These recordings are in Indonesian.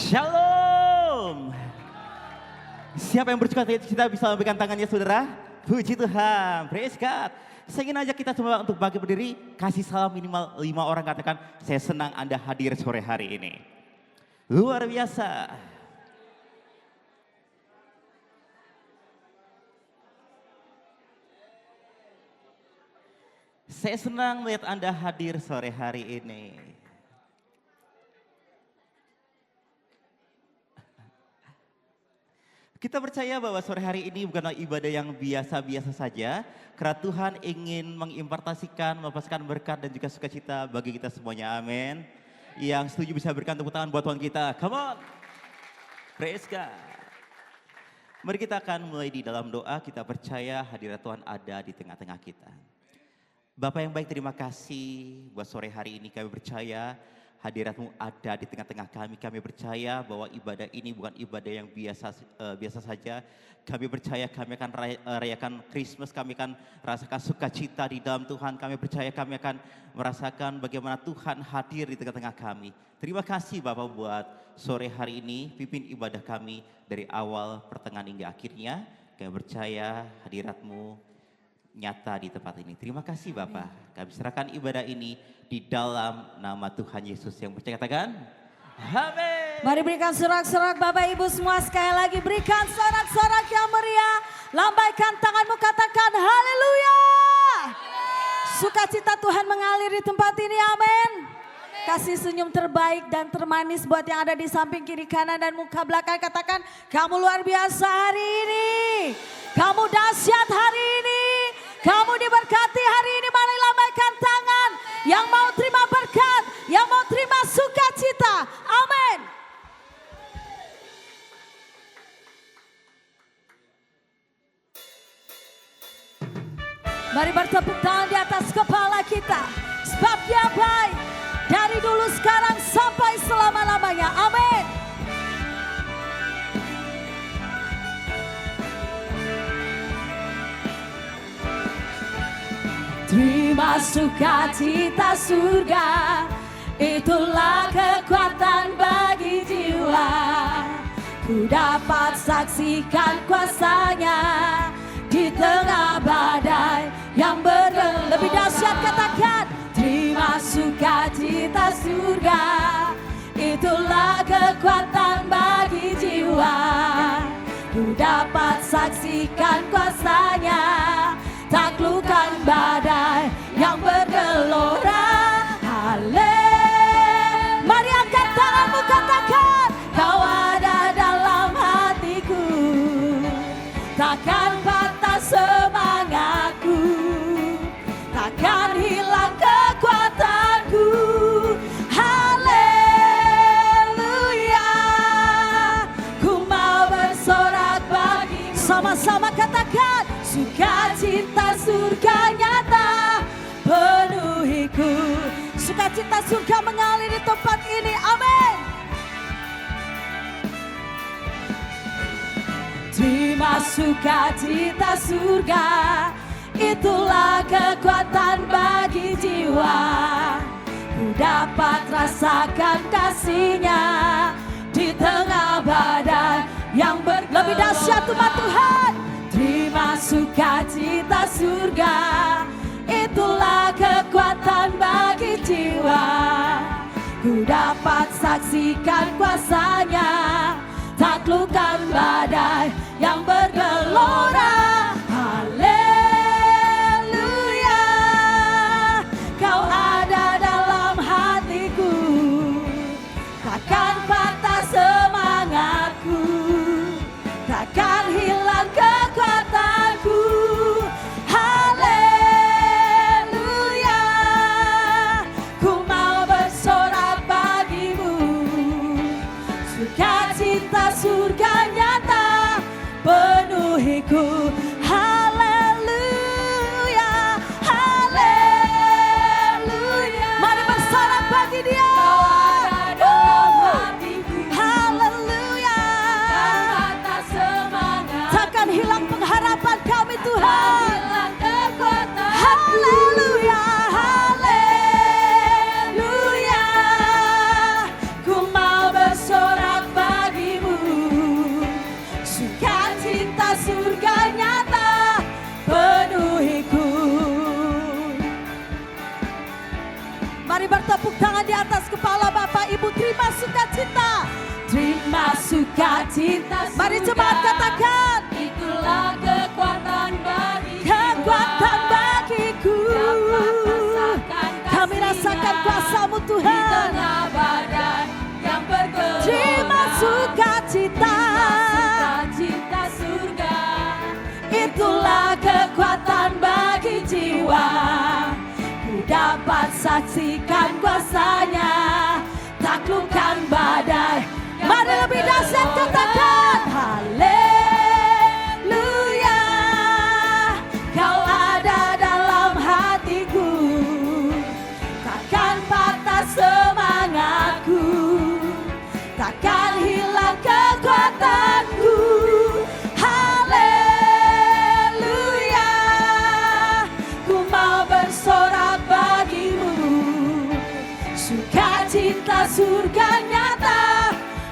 Shalom. Siapa yang bersuka cita bisa memberikan tangannya saudara? Puji Tuhan, praise God. Saya ingin ajak kita semua untuk bangkit berdiri, kasih salam minimal 5 orang, katakan saya senang Anda hadir sore hari ini. Luar biasa. Saya senang melihat Anda hadir sore hari ini. Kita percaya bahwa sore hari ini bukanlah ibadah yang biasa-biasa saja, karena Tuhan ingin mengimpartasikan, melepaskan berkat dan juga sukacita bagi kita semuanya, amin. Yang setuju bisa berikan tepuk tangan buat Tuhan kita, come on, praise God. Mari kita akan mulai di dalam doa, kita percaya hadirat Tuhan ada di tengah-tengah kita. Bapak yang baik, terima kasih buat sore hari ini, kami percaya hadirat-Mu ada di tengah-tengah kami. Kami percaya bahwa ibadah ini bukan ibadah yang biasa saja. Kami percaya kami akan rayakan Christmas, kami akan rasakan sukacita di dalam Tuhan. Kami percaya kami akan merasakan bagaimana Tuhan hadir di tengah-tengah kami. Terima kasih Bapak buat sore hari ini, pimpin ibadah kami dari awal, pertengahan hingga akhirnya. Kami percaya hadirat-Mu nyata di tempat ini. Terima kasih Bapak. Kami serahkan ibadah ini di dalam nama Tuhan Yesus yang percaya, katakan amin. Mari berikan sorak-sorak Bapak Ibu semua, sekali lagi berikan sorak-sorak yang meriah. Lambaikan tanganmu, katakan haleluya. Sukacita Tuhan mengalir di tempat ini, amin. Kasih senyum terbaik dan termanis buat yang ada di samping kiri kanan dan muka belakang, katakan kamu luar biasa hari ini. Kamu dahsyat hari ini. Kamu diberkati hari ini, mari lambaikan tangan. Yang mau terima berkat, yang mau terima sukacita, amin. Mari bertepuk tangan di atas kepala kita. Sebab Dia baik, dari dulu sekarang sampai selama-lamanya, amin. Terima sukacita surga, itulah kekuatan bagi jiwa. Ku dapat saksikan kuasanya di tengah badai yang bergelora. Lebih dahsyat katakan, terima sukacita surga, itulah kekuatan bagi jiwa. Ku dapat saksikan kuasanya, taklukkan badai yang bergelora. Haleluya. Mari angkat tanganmu, katakan kau ada dalam hatiku. Takkan patah semangatku, takkan hilang kekuatanku. Haleluya. Ku mau bersorak bagi. Sama-sama katakan, sukacita surga nyata penuhiku. Sukacita surga mengalir di tempat ini, amin. Terima sukacita surga, itulah kekuatan bagi jiwa. Ku dapat rasakan kasih-Nya di tengah badai yang lebih dahsyat umat Tuhan. Terima sukacita surga, itulah kekuatan bagi jiwa. Ku dapat saksikan kuasanya, taklukkan badai yang bergelora. Haleluya. Kau ada dalam hatiku, takkan patah semangatku, takkan hilang kekuatanku. Haleluya. Ku mau bersorak bagimu. Sukacita surga nyata penuhiku. kepala Bapak Ibu, terima sukacita. Terima sukacita. Mari jemaat katakan, Itulah kekuatan bagiku. kekuatan bagiku. Kami rasakan kuasa-Mu Di Tuhan. tengah badai yang bergelora. Terima sukacita. Cinta surga. Itulah kekuatan bagi jiwa. Ku dapat saksikan kuasanya, taklukkan badai. Mari lebih dahsyat katakan haleluya. Kau ada dalam hatiku, takkan patah semangatku, takkan hilang kekuatanku. Haleluya, ku mau bersorak bagimu. Sukacita surga nyata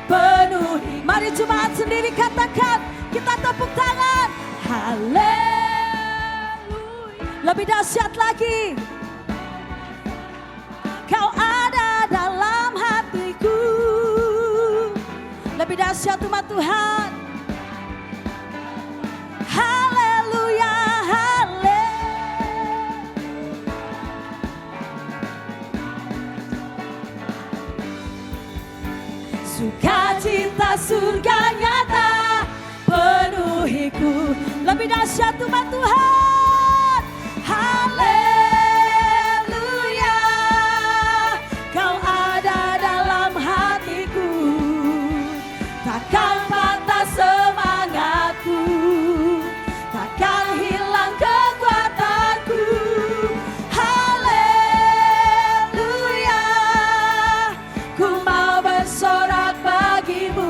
penuhi. Mari jemaat sendiri katakan, kita tepuk tangan. Haleluya. Lebih dahsyat lagi. Kau ada dalam hatiku. Lebih dahsyat umat Tuhan. Haleluya, sukacita surga nyata penuhiku. Lebih dahsyat umat Tuhan. Haleluya, kau ada dalam hatiku, takkan patah semangatku, takkan hilang kekuatanku. Haleluya, ku mau bersorak bagimu.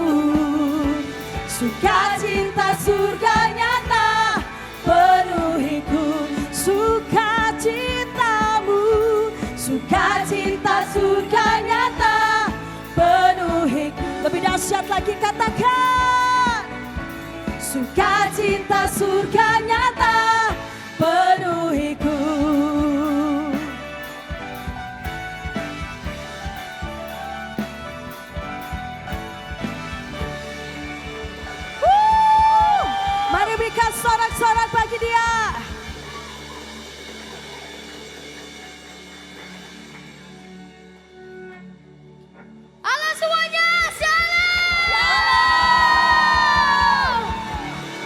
Sukacita surga nyata penuhiku. Sukacitamu, sukacita surga nyata penuhiku. Lebih dahsyat lagi katakan, sukacita surga nyata penuhiku. Mari berikan sorak-sorak bagi Dia. Halo semuanya, shalom.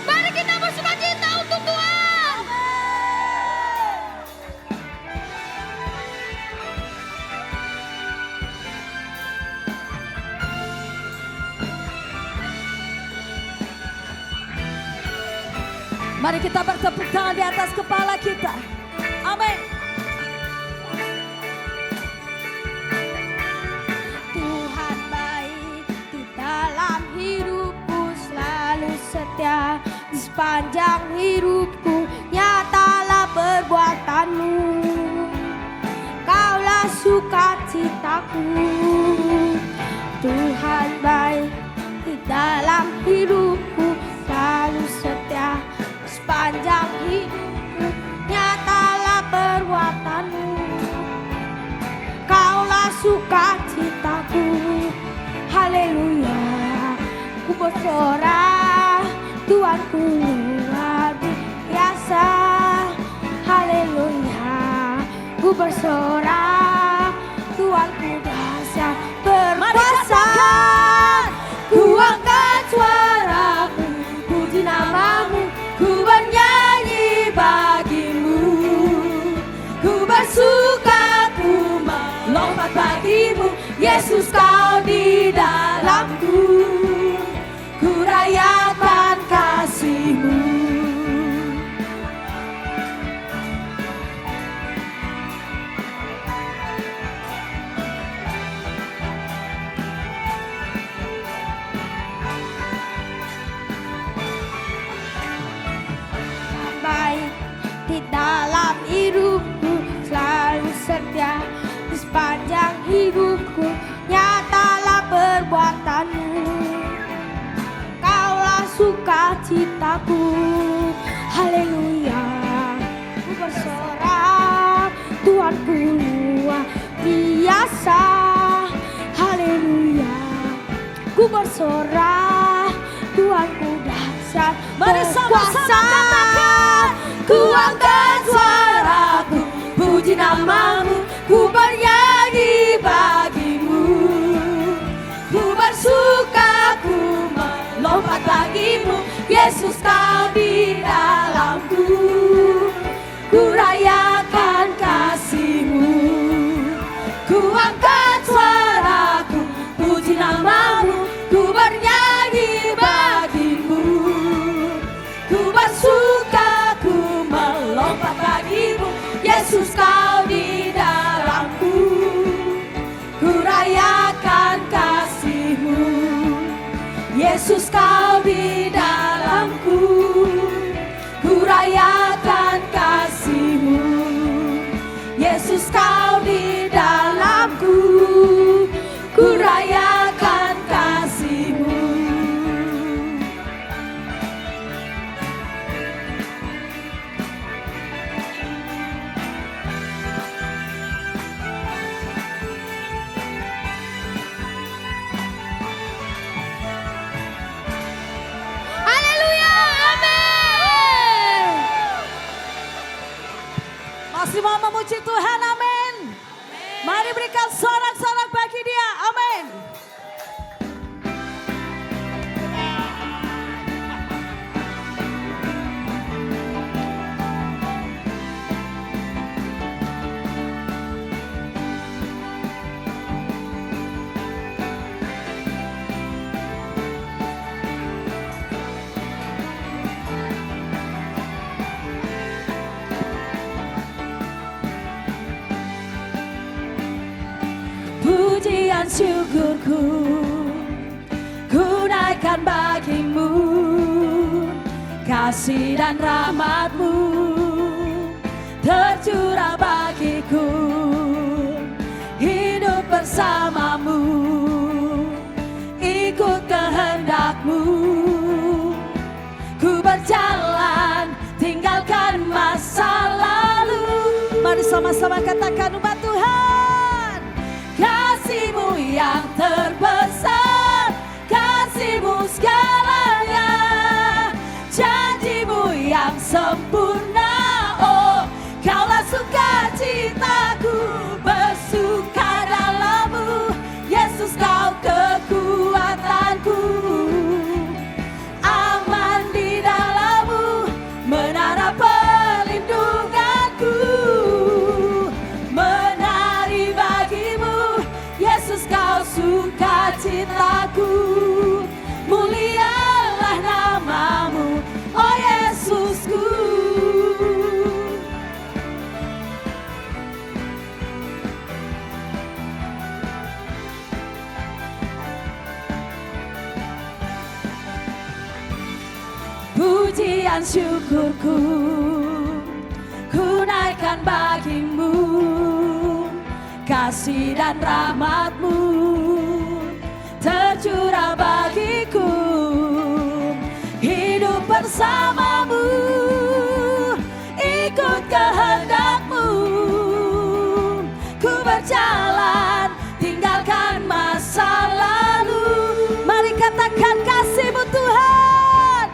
Mari kita bersukacita untuk Tuhan. Mari kita bertepuk tangan di atas kepala kita. Amin. Tuhan baik di dalam hidupku, selalu setia di sepanjang hidupku. Nyatalah perbuatanmu, Kaulah sukacitaku. Tuhan baik di dalam hidupku, selalu setia di sepanjang hidupku. Nyatalah perbuatanmu, Kaulah sukacitaku. Haleluya, ku bersorak, Tuhanku luar biasa. Haleluya, ku bersorak, Tuhanku dahsyat berkuasa. Ku angkat suaraku, puji namamu, ku bernyanyi bagimu. Ku bersuka, ku melompat bagimu, Yesus kau di dalamku. Ku rayakan kasih-Mu. Baik di dalam hidupku, selalu setia di sepanjang hidupku. Nyatalah perbuatanmu, Kaulah sukacitaku. bersorak, Tuhanku dahsyat Mari sama-sama berkuasa. katakan, Ku angkat suaraku, puji namamu, ku bernyanyi bagimu. Ku bersuka, ku melompat bagimu, Yesus kau di dalamku. Ku rayakan kasih-Mu. Ku angkat suaraku, puji namamu, ku bernyanyi bagimu. Ku bersuka, ku melompat bagimu, Yesus kau di dalamku. Ku rayakan kasih-Mu, Yesus kau di dalamku. Ku rayakan kasih-Mu, Yesus kau di dalamku. Ku rayakan kasih-Mu. Haleluya, amin. Masih mau memuji Tuhan, amin. Mari berikan sorak-sorak bagi Dia, amin. Pujian syukurku ku naikkan bagimu, kasih dan rahmat-Mu tercurah bagiku, hidup bersama-Mu, ikut kehendak-Mu. Ku berjalan tinggalkan masa lalu. Mari sama-sama katakan umat Tuhan, kasih-Mu yang terbesar, kasih-Mu segalanya, janji-Mu yang sempurna. Oh, Kaulah sukacitaku, bersuka dalam-Mu, Yesus Kau kekuatanku. Aman di dalam-Mu, menara perlindunganku. Menari bagimu, Yesus Kau sukacitaku. Mulialah nama-Mu, oh Yesusku. Pujian syukurku ku naikkan bagimu, kasih dan rahmat-Mu tercurah bagiku, hidup bersama-Mu, ikut kehendak-Mu. Ku berjalan tinggalkan masa lalu. Mari katakan kasih-Mu Tuhan,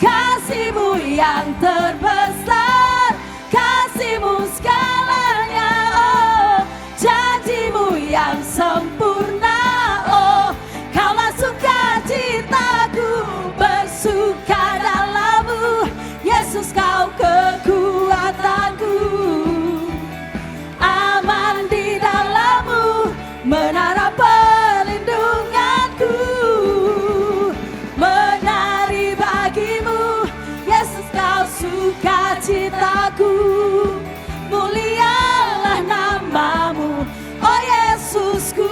kasih-Mu yang terbesar, kasih-Mu segalanya. Oh, janji-Mu yang sempurna. Oh, Kaulah sukacitaku, bersuka dalam-Mu, Yesus Kau kekuatanku. Aman di dalam-Mu, menara perlindunganku. Menari bagimu, Yesus Kau sukacitaku. Mulialah nama-Mu, oh Yesusku.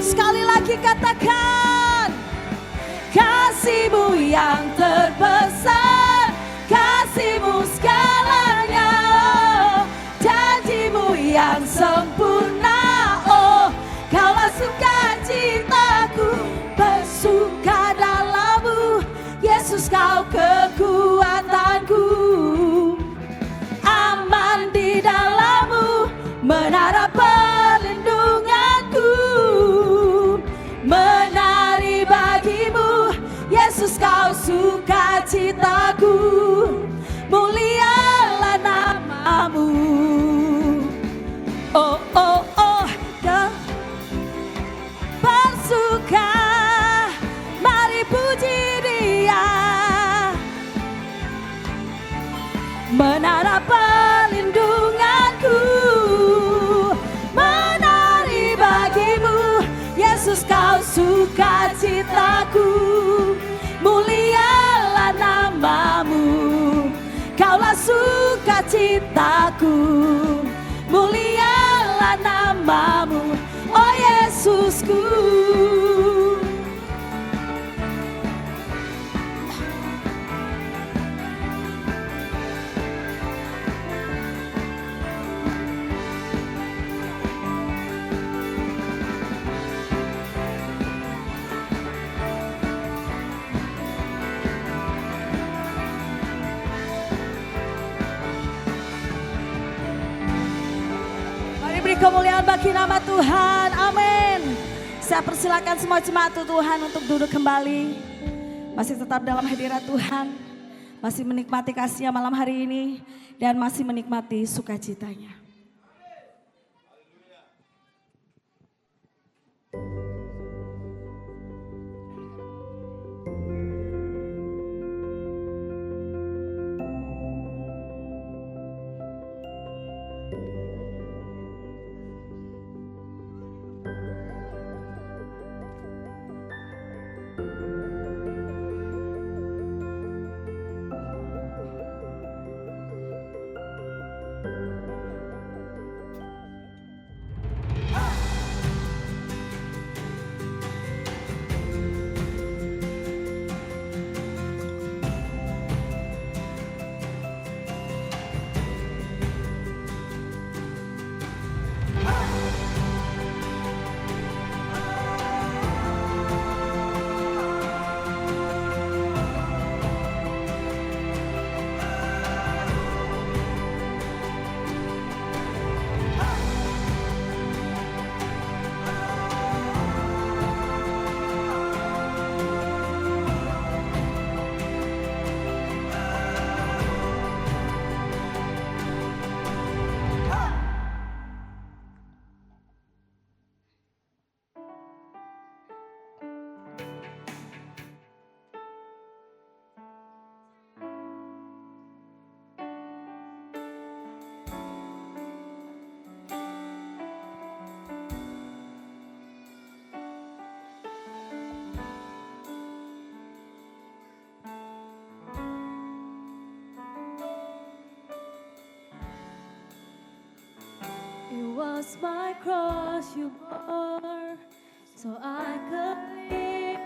Sekali lagi katakan, kasih-Mu yang terbesar, kasih-Mu segalanya, janji-Mu yang sempurna. Oh, Kaulah sukacitaku, bersuka dalam-Mu, Yesus Kau kekuatanku. Aman di dalam-Mu, menara perlindunganku. Menari bagi sukacitaku, mulialah namamu. Kaulah sukacitaku, mulialah namamu, oh Yesusku. Mari beri kemuliaan bagi nama Tuhan, amin. Saya persilakan semua jemaat Tuhan untuk duduk kembali. Masih tetap dalam hadirat Tuhan, masih menikmati kasih-Nya malam hari ini, dan masih menikmati sukacitanya. It was my cross you bore, so I could live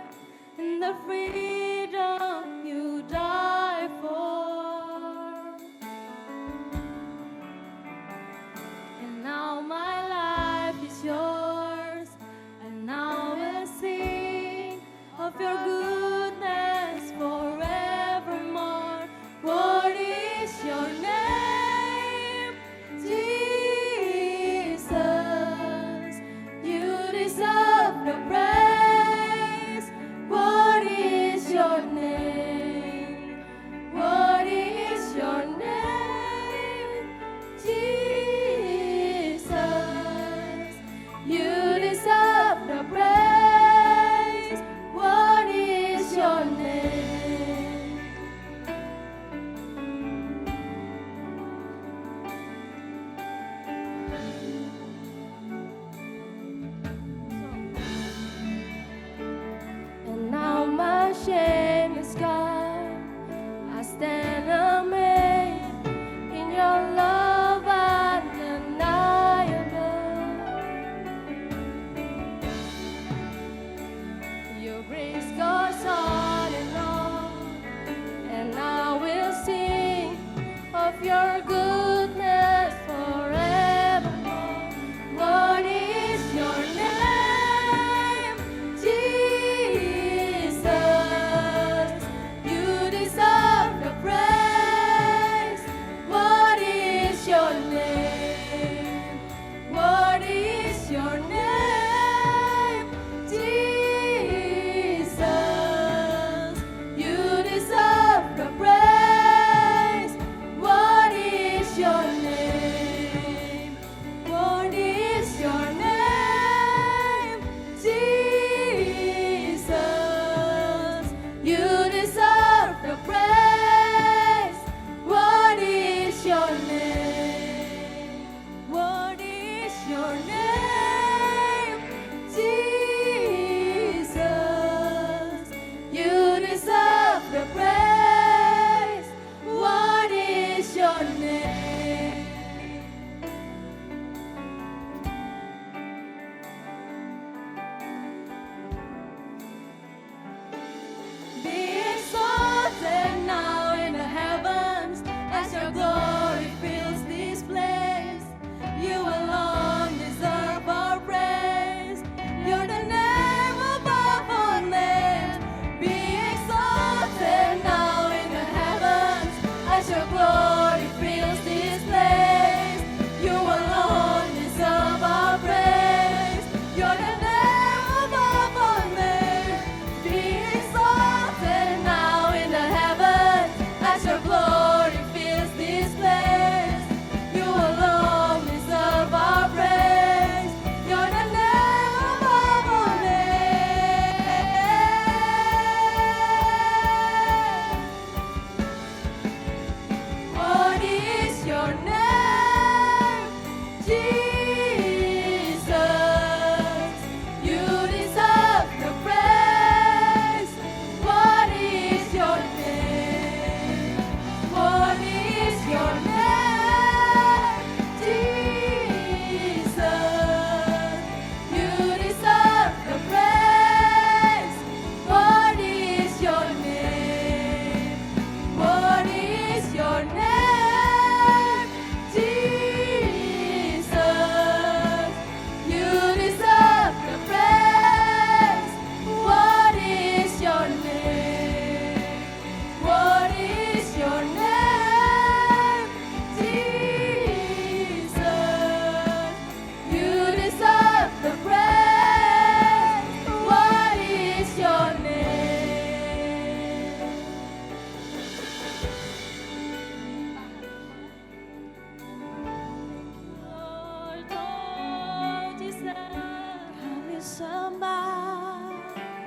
in the freedom you died for. And now my life is yours, and now we'll sing of your goodness forevermore. What is your name, Jesus? You deserve the praise.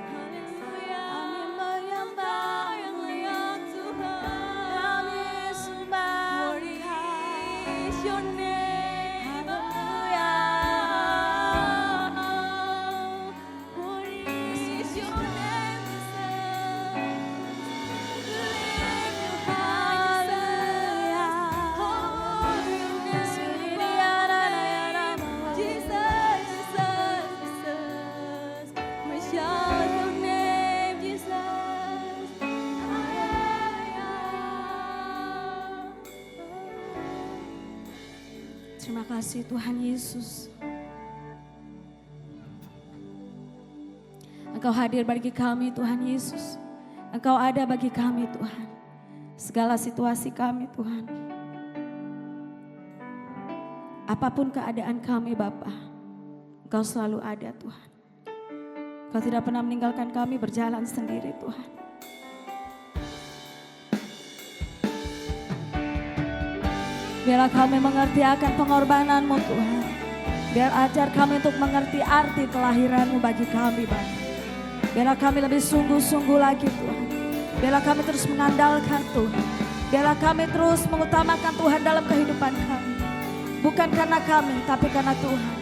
Haleluya. Kami menyembah Yang layak Tuhan. Kami sembah Glory is your name. Haleluya. Glory is your name, Jesus. Lift you high, Jesus. Oh, your name, Jesus, Jesus, Jesus. We shout your name, Jesus. Terima kasih Tuhan Yesus. Engkau hadir bagi kami Tuhan Yesus. Engkau ada bagi kami Tuhan. Segala situasi kami Tuhan. Apapun keadaan kami Bapa, Engkau selalu ada Tuhan. Engkau tidak pernah meninggalkan kami berjalan sendiri Tuhan. Biarlah kami mengerti akan pengorbanan-Mu Tuhan. Biar ajar kami untuk mengerti arti kelahiran-Mu bagi kami Bapa. Biarlah kami lebih sungguh-sungguh lagi Tuhan. Biarlah kami terus mengandalkan Tuhan. Biarlah kami terus mengutamakan Tuhan dalam kehidupan kami. Bukan karena kami, tapi karena Tuhan.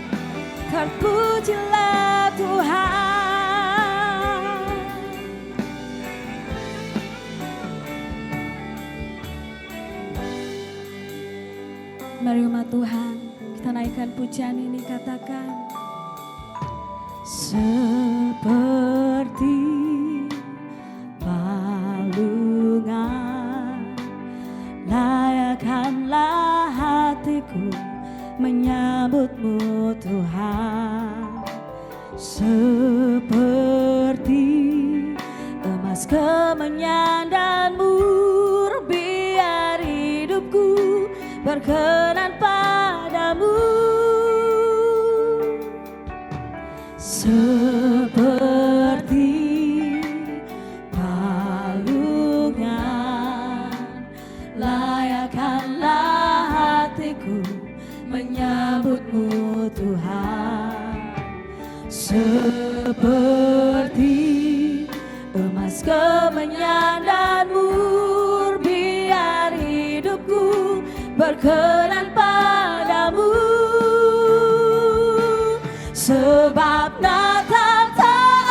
Terpujilah Tuhan. Mari umat Tuhan, kita naikkan pujian ini, katakan. Seperti palungan, layakkanlah hatiku menyambut-Mu Tuhan. Seperti emas kemenyan dan mur, biar hidupku berkenan padamu. Seperti palungan, layakkanlah hatiku menyambut-Mu Tuhan. Seperti emas kemenyan dan mur, biar hidupku berkenan padamu. Sebab Natal tak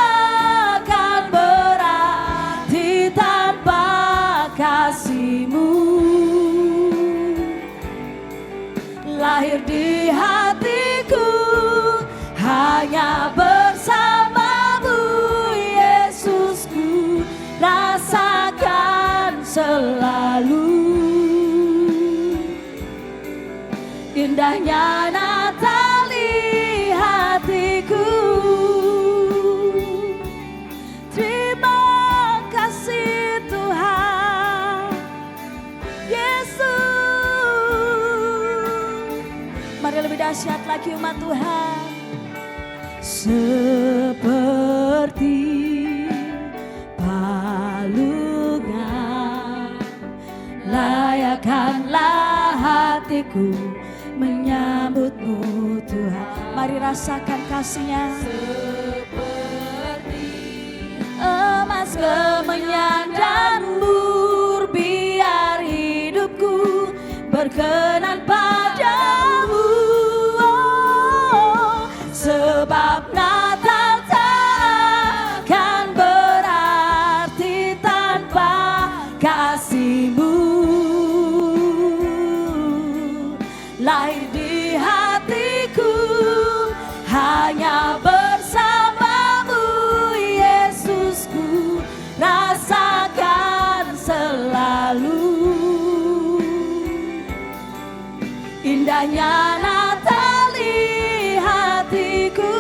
akan berarti tanpa kasih-Mu. Lahir di hatiku hanya bersama-Mu, Yesusku, rasakan selalu. Indahnya Natal di hatiku. Terima kasih Tuhan Yesus. Mari lebih dahsyat lagi umat Tuhan. Seperti palungan, layakkanlah hatiku menyambut-Mu Tuhan. Mari rasakan kasih-Nya. Seperti emas kemenyan dan mur, biar hidupku berkenan padamu. Oh, sebab Natal tak akan berarti tanpa kasih-Mu. Lahir di hatiku hanya bersama-Mu, Yesusku, rasakan selalu. Indahnya Natal di hatiku.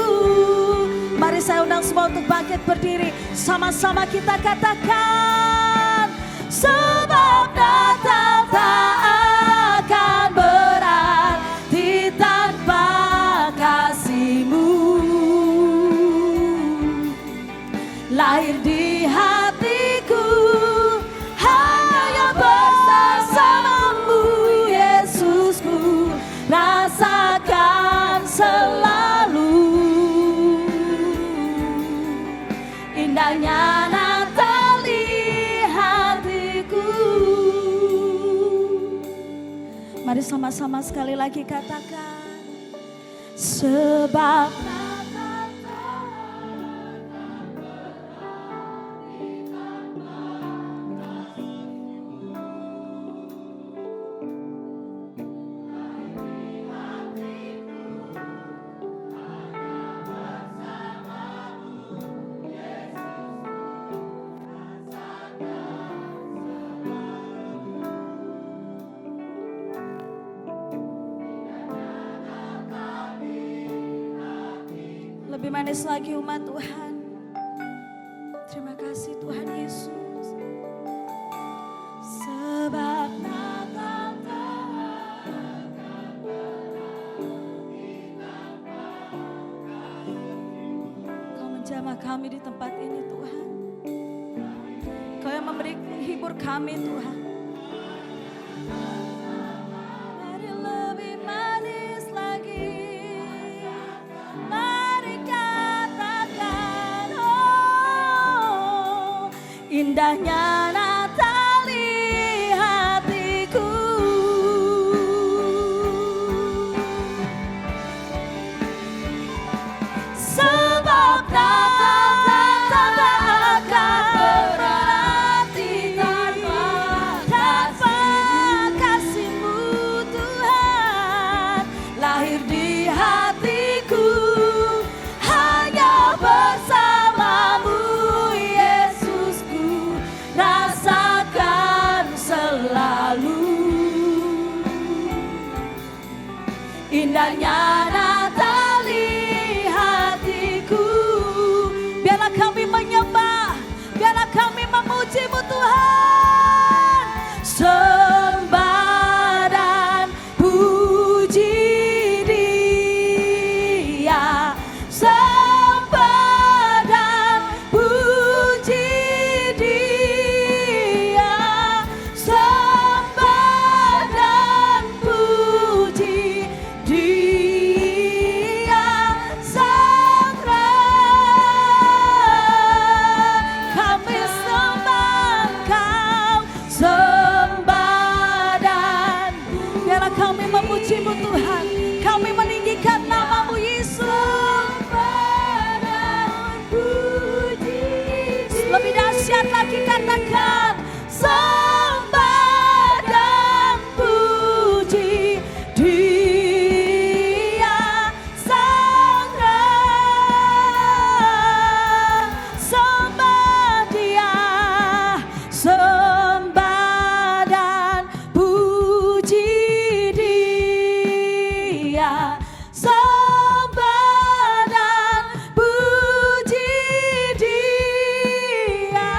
Mari saya undang semua untuk bangkit berdiri. Sama-sama kita katakan. Sebab Natal tak akan berarti tanpa kasih-Mu. Lahir di hatiku hanya bersama-Mu, Yesusku, rasakan selalu. Indahnya Natal di hatiku. Mari sama-sama sekali lagi katakan. Sebab lebih manis lagi umat Tuhan. Terima kasih Tuhan Yesus. Sebab Natal Kau menjamah kami di tempat ini Tuhan. Kau yang memberi hibur kami Tuhan. Mari lebih manis lagi. Indahnya Natal di hatiku. Sebab Natal tak akan berarti tanpa kasih-Mu Tuhan. Lahir di hatiku hanya bersama-Mu. Rasakan selalu indahnya Natal di hatiku. Biarlah kami menyembah, biarlah kami memuji-Mu Tuhan. Sembah dan puji Dia. Sembah dan puji memuji-Mu Tuhan, kami meninggikan nama-Mu Yesus. Lebih dahsyat lagi katakan, sembah dan puji Dia Sang Raja. Sembah Dia, sembah dan puji Dia. Sembah dan puji Dia.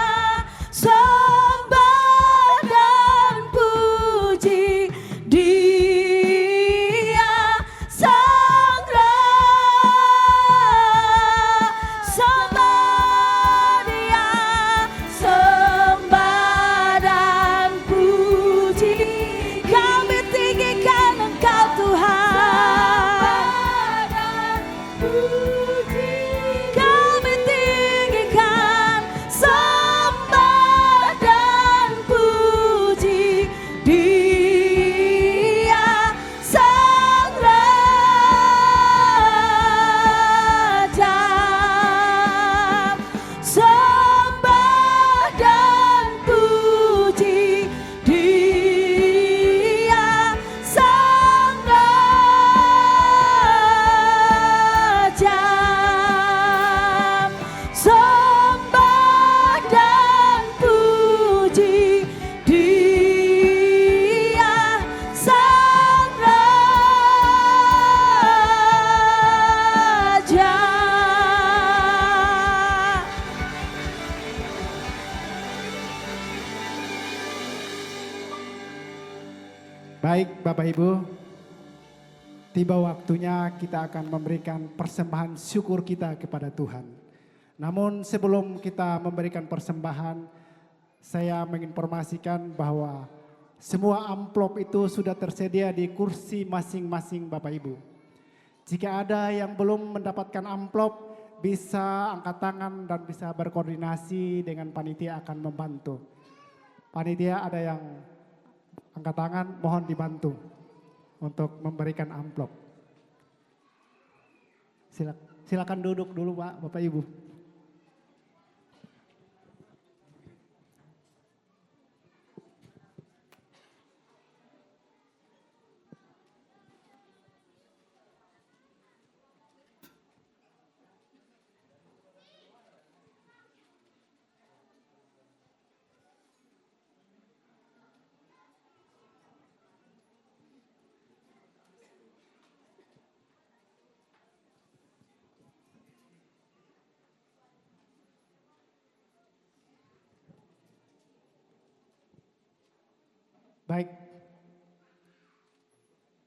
Sembah dan puji Dia Sang Raja. Sembah Dia, sembah dan puji. Kami tinggikan Engkau Tuhan. Kami tinggikan, sembah dan puji Dia Sang Raja. Sembah dan puji Dia Sang Raja. Sembah dan puji Dia Sang Raja. Baik Bapak Ibu, tiba waktunya kita akan memberikan persembahan syukur kita kepada Tuhan. Namun sebelum kita memberikan persembahan, saya menginformasikan bahwa semua amplop itu sudah tersedia di kursi masing-masing Bapak Ibu. Jika ada yang belum mendapatkan amplop, bisa angkat tangan dan bisa berkoordinasi dengan panitia akan membantu. Panitia ada yang angkat tangan, mohon dibantu untuk memberikan amplop. Silakan duduk dulu Pak, Bapak Ibu. Baik,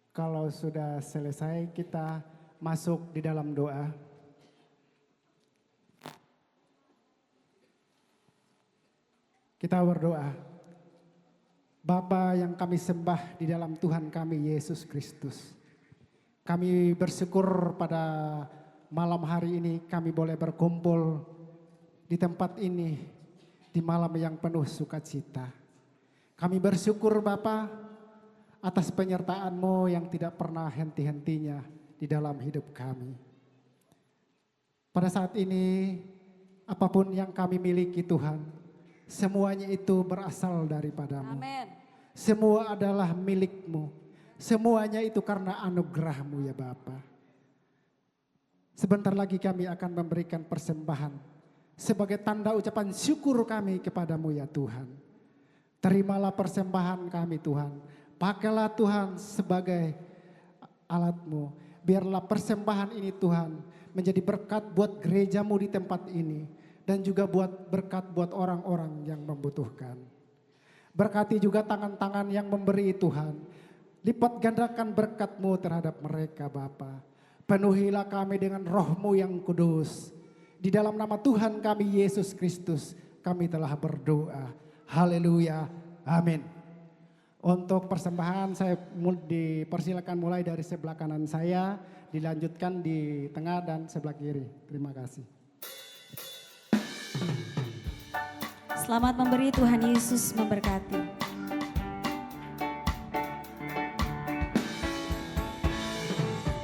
kalau sudah selesai kita masuk di dalam doa. Kita berdoa. Bapa yang kami sembah di dalam Tuhan kami Yesus Kristus. Kami bersyukur pada malam hari ini kami boleh berkumpul di tempat ini di malam yang penuh sukacita. Kami bersyukur Bapa atas penyertaan-Mu yang tidak pernah henti-hentinya di dalam hidup kami. Pada saat ini apapun yang kami miliki Tuhan, semuanya itu berasal daripada-Mu. Amin. Semua adalah milik-Mu. Semuanya itu karena anugerah-Mu ya Bapa. Sebentar lagi kami akan memberikan persembahan sebagai tanda ucapan syukur kami kepada-Mu ya Tuhan. Terimalah persembahan kami Tuhan. Pakailah Tuhan sebagai alat-Mu. Biarlah persembahan ini Tuhan menjadi berkat buat gereja-Mu di tempat ini. Dan juga buat berkat buat orang-orang yang membutuhkan. Berkati juga tangan-tangan yang memberi Tuhan. Lipat gandakan berkat-Mu terhadap mereka Bapa. Penuhilah kami dengan roh-Mu yang kudus. Di dalam nama Tuhan kami Yesus Kristus kami telah berdoa. Haleluya, amin. Untuk persembahan saya dipersilakan mulai dari sebelah kanan saya, dilanjutkan di tengah dan sebelah kiri. Terima kasih. Selamat memberi, Tuhan Yesus memberkati.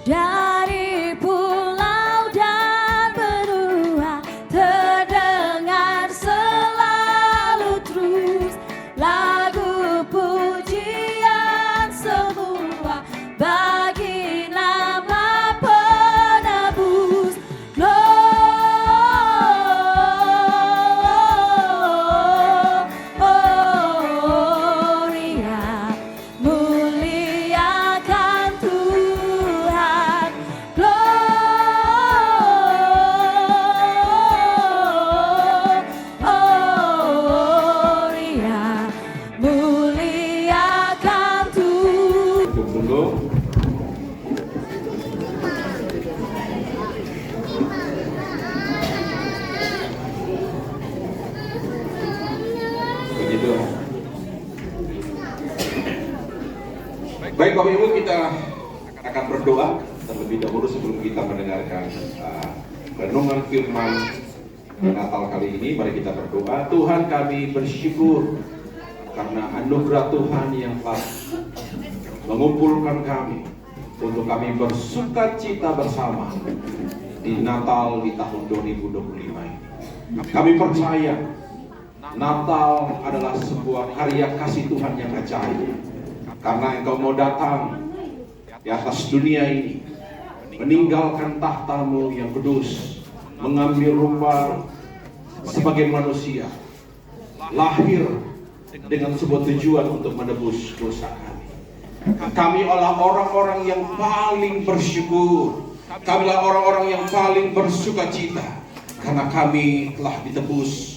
Dari pulau dan benua terdengar selalu terus lagu pujian semua bagi nama penebus. Gloria, muliakan Tuhan. Gloria, muliakan Tuhan. Tunggu. Begitu. Baik Bapak Ibu, kita akan berdoa terlebih dahulu sebelum kita mendengarkan renungan firman Natal kali ini. Mari kita berdoa. Tuhan, kami bersyukur karena anugerah Tuhan yang telah mengumpulkan kami untuk kami bersuka cita bersama di Natal di tahun 2025 ini. Kami percaya Natal adalah sebuah karya kasih Tuhan yang ajaib, karena Engkau mau datang di atas dunia ini, meninggalkan tahta-Mu yang kudus, mengambil rupa sebagai manusia, lahir dengan sebuah tujuan untuk menebus dosa kami. Kami adalah orang-orang yang paling bersyukur. Kami adalah orang-orang yang paling bersuka cita karena kami telah ditebus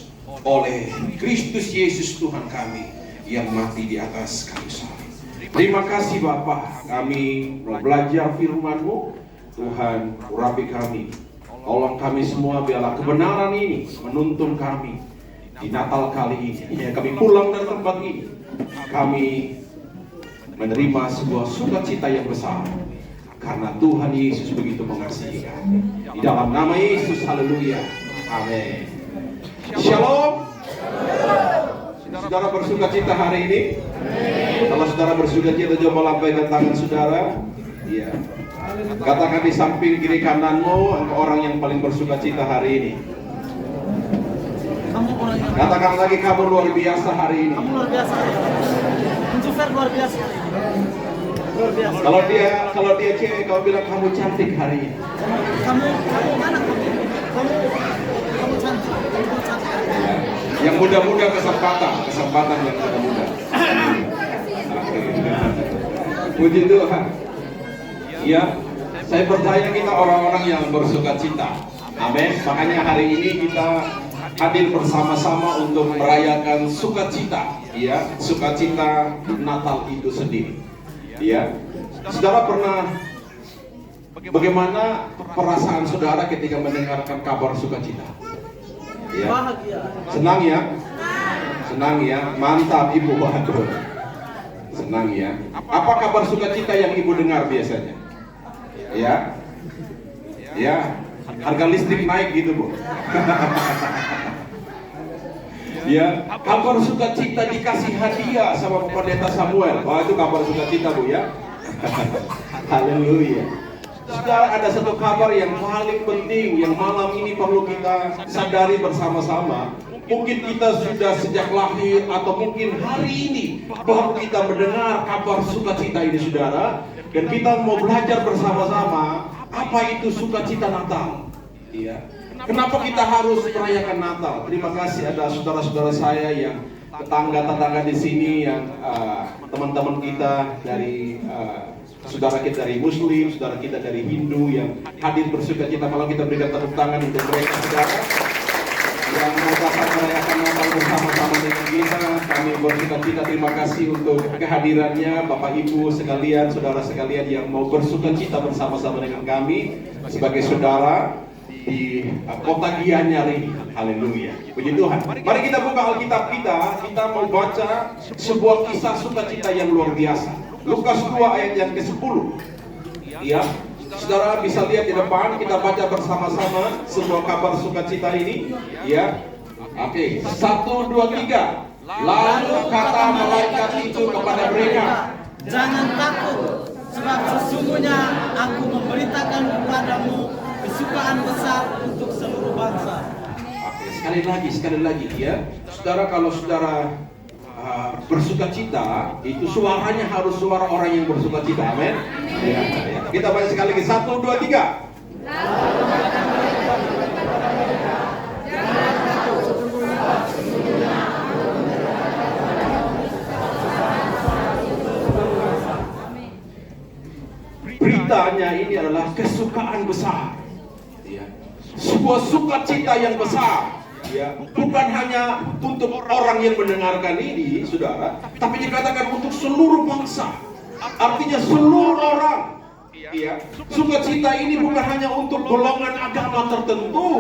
oleh Kristus Yesus Tuhan kami yang mati di atas kayu salib. Terima kasih Bapa, kami mau belajar firman-Mu. Tuhan, urapi kami. Tolong kami semua, biarlah kebenaran ini menuntun kami di Natal kali ini. Ya, kami pulang dari tempat ini, kami menerima sebuah sukacita yang besar karena Tuhan Yesus begitu mengasihi kami. Di dalam nama Yesus, haleluya. Amin. Shalom. Saudara bersuka cita hari ini? Kalau saudara bersuka cita, coba lambaikan tangan saudara. Iya. Katakan di samping kiri kananmu, engkau orang yang paling bersuka cita hari ini. Katakan lagi, kamu luar biasa hari ini. Kamu luar biasa. Untuk Fer luar biasa. Luar biasa. Kalau dia cewek, kau bilang kamu cantik hari ini. Kamu mana kamu? Kamu cantik. Kamu cantik. Yang muda-muda kesempatan yang muda-muda. Puji Tuhan. Ya, saya percaya kita orang-orang yang bersuka cita. Amin. Makanya hari ini kita hadir bersama-sama untuk merayakan sukacita, ya, sukacita Natal itu sendiri. Ya, saudara pernah bagaimana perasaan saudara ketika mendengarkan kabar sukacita? Ya. Bahagia. Senang ya, mantap ibu, waduh, senang ya. Apa kabar sukacita yang ibu dengar biasanya? Ya, harga listrik naik gitu bu. Ya, kabar sukacita dikasih hadiah sama pendeta Samuel. Wah, itu kabar sukacita bu ya. Haleluya. Saudara, ada satu kabar yang paling penting yang malam ini perlu kita sadari bersama-sama. Mungkin kita sudah sejak lahir atau mungkin hari ini baru kita mendengar kabar sukacita ini saudara. Dan kita mau belajar bersama-sama apa itu sukacita Natal. Iya. Kenapa kita harus merayakan Natal? Terima kasih ada saudara-saudara saya yang tetangga-tetangga di sini yang teman-teman kita dari saudara kita dari Muslim, saudara kita dari Hindu yang hadir bersukacita. Kalau kita berikan tepuk tangan untuk mereka saudara yang mau dapat merayakan Natal bersama-sama dengan kita. Kami bersukacita, terima kasih untuk kehadirannya Bapak Ibu sekalian, saudara sekalian yang mau bersukacita bersama-sama dengan kami sebagai saudara di kota Gianyar ini. Haleluya. Puji Tuhan. Mari kita buka Alkitab kita mau baca sebuah kisah sukacita yang luar biasa. Lukas 2 ayat yang ke-10. Ya, saudara bisa lihat di depan, kita baca bersama-sama sebuah kabar sukacita ini. Ya, oke, 1, 2, 3. Lalu kata malaikat itu kepada mereka, jangan takut, sebab sesungguhnya aku memberitakan kepadamu kesukaan besar untuk seluruh bangsa. Oke, sekali lagi ya. Saudara, kalau saudara bersukacita, itu suaranya harus suara orang yang bersukacita. Amin. Ya. Kita baca sekali lagi. 1, 2, 3. Beritanya ini adalah kesukaan besar. Ya. Sebuah sukacita yang besar. Ya, bukan hanya untuk orang yang mendengarkan ini, saudara, tapi dikatakan untuk seluruh bangsa. Artinya seluruh orang. Ya, sukacita ini bukan hanya untuk golongan agama tertentu,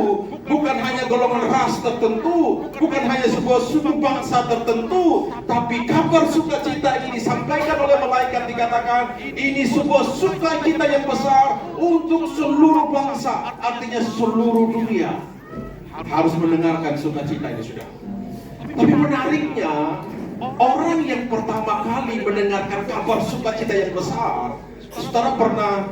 bukan hanya golongan ras tertentu, bukan hanya sebuah suku bangsa tertentu, tapi kabar sukacita ini disampaikan oleh malaikat, dikatakan ini sebuah sukacita yang besar untuk seluruh bangsa. Artinya seluruh dunia harus mendengarkan sukacita ini sudah. Tapi menariknya, orang yang pertama kali mendengarkan kabar sukacita yang besar, saudara pernah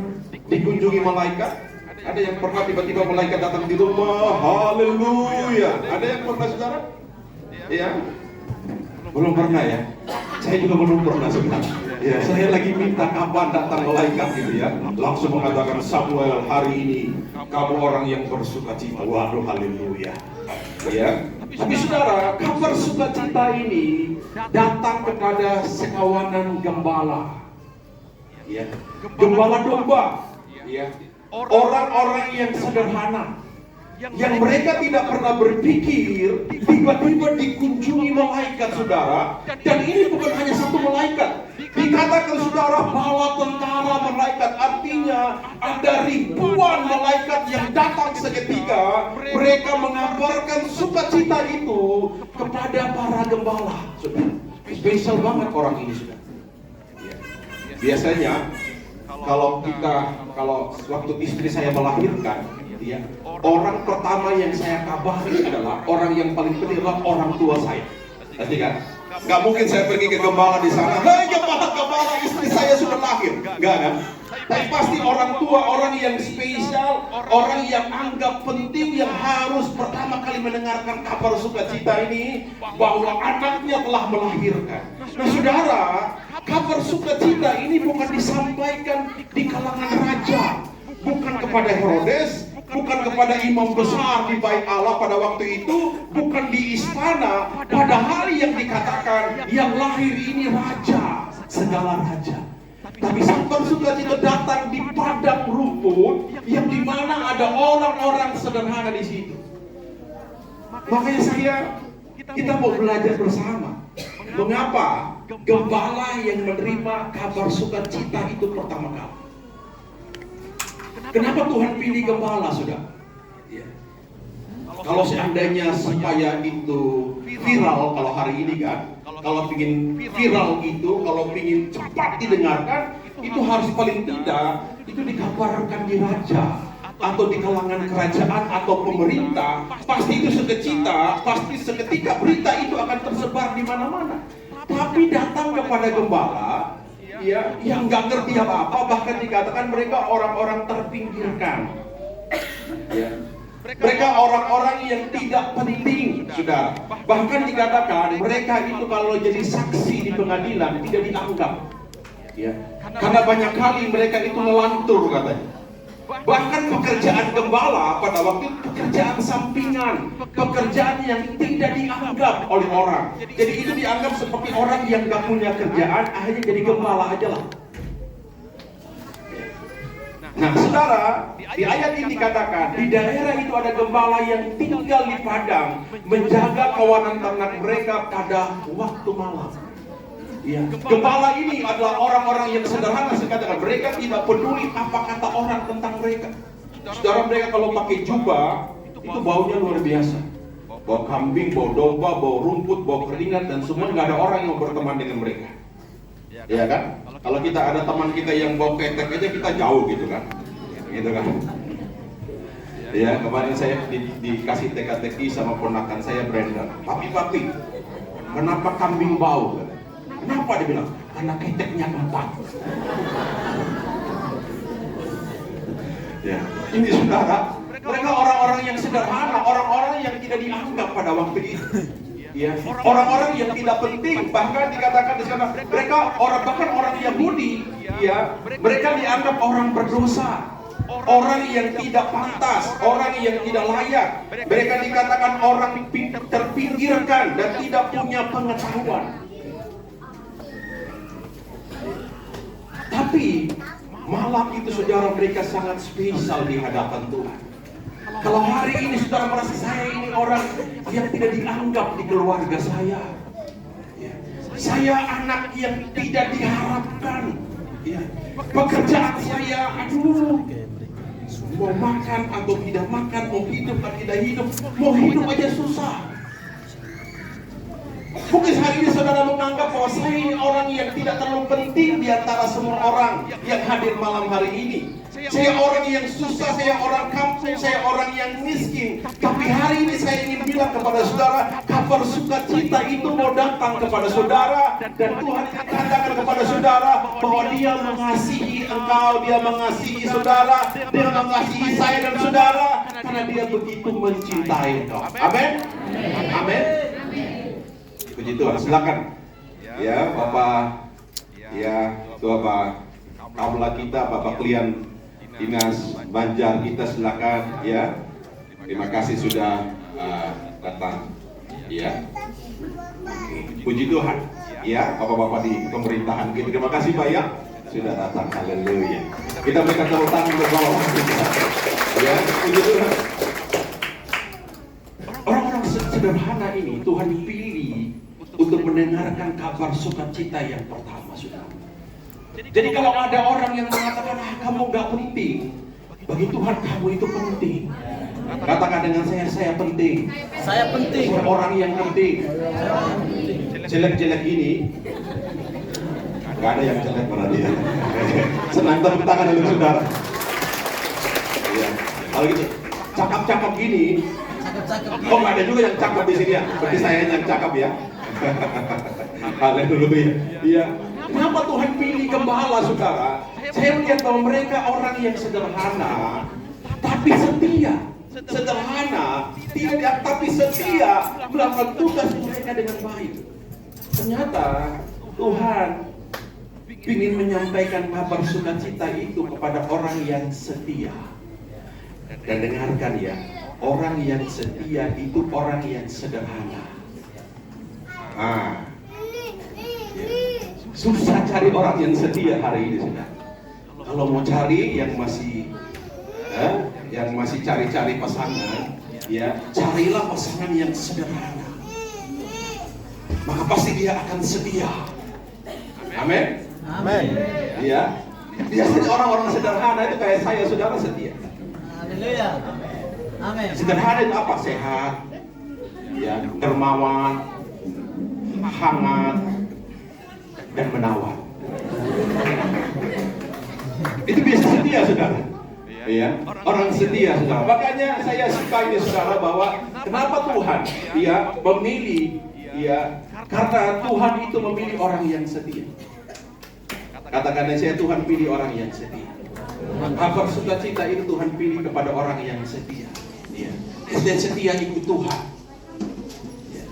dikunjungi malaikat? Ada yang pernah tiba-tiba malaikat datang di rumah? Haleluya. Ada yang pernah saudara? Ya? Belum pernah ya? Saya juga belum pernah saudara. Ya, saya lagi minta kapan datang malaikat gitu ya. Langsung mengatakan, Samuel, hari ini kamu orang yang bersukacita. Waduh, haleluya. Ya. Tapi saudara, kabar sukacita ini datang kepada sekawanan gembala. Ya. Gembala domba. Ya. Orang-orang yang sederhana, yang mereka tidak pernah berpikir tiba-tiba dikunjungi malaikat saudara. Dan ini bukan hanya satu malaikat, dikatakan saudara bala tentara malaikat. Artinya ada ribuan malaikat yang datang seketika. Mereka mengabarkan sukacita itu kepada para gembala. Spesial banget orang ini sudah. Biasanya kalau waktu istri saya melahirkan, gitu ya. Orang pertama yang saya kabari adalah orang yang paling penting adalah orang tua saya. Nanti kan? Gak mungkin saya pergi ke gembala di sana. Hei gembala, istri saya sudah lahir. Gak kan? Tapi pasti orang tua, orang yang spesial, orang yang anggap penting, yang harus pertama kali mendengarkan kabar sukacita ini bahwa anaknya telah melahirkan. Nah saudara, kabar sukacita ini bukan disampaikan di kalangan raja, bukan kepada Herodes, bukan kepada imam besar di bait Allah pada waktu itu, bukan di istana. Padahal yang dikatakan yang lahir ini raja, segala raja. Tapi kabar sukacita datang di padang rumput yang dimana ada orang-orang sederhana di situ. Makanya kita mau belajar bersama. Mengapa gembala yang menerima kabar sukacita itu pertama kali? Kenapa Tuhan pilih gembala, sudah? Ya. Kalau seandainya supaya itu viral, kalau hari ini kan, kalau ingin viral itu, kalau ingin cepat didengarkan, itu harus paling tidak itu dikabarkan di raja atau di kalangan kerajaan atau pemerintah. Pasti itu sekecita, pasti seketika berita itu akan tersebar di mana-mana. Tapi datang kepada gembala, ya, yang nggak ngerti apa-apa, bahkan dikatakan mereka orang-orang terpinggirkan. Ya. Mereka orang-orang yang tidak penting, saudara. Bahkan dikatakan mereka itu kalau jadi saksi di pengadilan tidak dianggap. Ya. Karena banyak kali mereka itu ngelantur katanya. Bahkan pekerjaan gembala pada waktu itu pekerjaan sampingan, pekerjaan yang tidak dianggap oleh orang. Jadi itu dianggap seperti orang yang gak punya kerjaan, akhirnya jadi gembala aja lah. Nah saudara, di ayat ini dikatakan di daerah itu ada gembala yang tinggal di padang, menjaga kawanan ternak mereka pada waktu malam. Ya, gembala ini adalah orang-orang yang sederhana sekali. Mereka tidak peduli apa kata orang tentang mereka. Saudara, mereka kalau pakai jubah itu baunya luar biasa. Bau kambing, bau domba, bau rumput, bau keringat, dan semua nggak ada orang yang berteman dengan mereka. Ya kan? Kalau kita ada teman kita yang bau ketek aja kita jauh gitu kan? Gitu kan? Ya, kemarin saya dikasih teka-teki sama ponakan saya Brenda. Papi, kenapa kambing bau? Kenapa dia bilang? Karena keteknya 4. Ya, ini saudara, mereka orang-orang yang sederhana, orang-orang yang tidak dianggap pada waktu itu. Ya, orang-orang yang tidak penting, bahkan dikatakan di sana mereka bahkan orang Yahudi, ya, mereka dianggap orang berdosa, orang yang tidak pantas, orang yang tidak layak. Mereka dikatakan orang terpinggirkan dan tidak punya pengetahuan. Tapi malam itu saudara, mereka sangat spesial di hadapan Tuhan. Kalau hari ini saudara merasa saya ini orang yang tidak dianggap di keluarga saya, ya. Saya anak yang tidak diharapkan, ya. Pekerjaan saya, aduh, mau makan atau tidak makan, mau hidup atau tidak hidup, mau hidup aja susah. Mungkin hari ini saudara menganggap bahwa saya ini orang yang tidak terlalu penting di antara semua orang yang hadir malam hari ini. Saya orang yang susah, saya orang kampung, saya orang yang miskin. Tapi hari ini saya ingin bilang kepada saudara, kabar sukacita itu mau datang kepada saudara. Dan Tuhan katakan kepada saudara bahwa Dia mengasihi engkau, Dia mengasihi saudara, Dia mengasihi saya dan saudara, karena Dia begitu mencintai engkau. Amin. Amin. Puji Tuhan, silakan. Ya, Bapak, ya, Bapak Kamla kita, Bapak klien Dinas Banjar kita, silakan. Ya, terima kasih sudah datang. Ya, puji Tuhan. Ya, Bapak-bapak di pemerintahan kita, terima kasih Pak ya sudah datang. Haleluya. Kita berikan tepuk tangan untuk Bapak kita. Ya, puji Tuhan. Orang-orang sederhana ini Tuhan pilih untuk mendengarkan kabar sukacita yang pertama, saudara. Jadi kalau ada orang yang mengatakan kamu gak penting, bagi Tuhan kamu itu penting. Katakan dengan saya penting. Saya penting. Saya orang yang penting. Jelek-jelek ini, gak ada yang jelek berarti ya. Senang tepuk tangan untuk saudara. Ya. Kalau gitu, cakap-cakap gini. Oh, nggak ada juga yang cakap di sini ya. Berarti saya yang cakap ya. Haleluya. Iya. Kenapa Tuhan pilih gembala, saudara? Saya melihat bahwa mereka orang yang sederhana, tapi setia. Sederhana, tidak tapi setia melakukan tugas mereka dengan baik. Ternyata Tuhan ingin menyampaikan kabar sukacita itu kepada orang yang setia. Dan dengarkan ya, orang yang setia itu orang yang sederhana. Susah cari orang yang setia hari ini, saudara. Kalau mau cari yang masih cari-cari pasangan, ya carilah pasangan yang sederhana. Maka pasti dia akan setia. Amin. Amin. Ya. Biasanya orang-orang sederhana itu kayak saya, saudara, setia. Haleluya. Amin. Sederhana itu apa? Sehat, ya, dermawan, hangat, dan menawan. Itu biasa setia, saudara. Ya, orang setia, saudara. Makanya saya suka ini, saudara, bahwa kenapa Tuhan memilih, karena Tuhan itu memilih orang yang setia. Katakan saya, Tuhan pilih orang yang setia. Kabar sukacita itu Tuhan pilih kepada orang yang setia. Ya. Dan setia ikut Tuhan. Ya.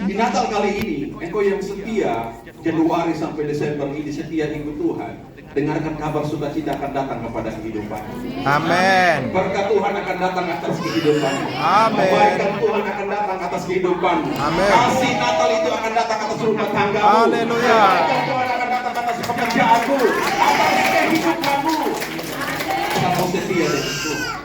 Di Natal kali ini, engkau yang setia, Januari sampai Desember ini setia ikut Tuhan. Dengarkan kabar sukacita akan datang kepada kehidupan. Amin. Berkat Tuhan akan datang atas kehidupan. Amin. Kebaikan Tuhan akan datang atas kehidupan. Amin. Kasih Natal itu akan datang atas rumah tanggamu. Haleluya. Kebaikan Tuhan akan datang atas pekerjaanmu, atas kehidupanmu. Kamu setia dengan Tuhan.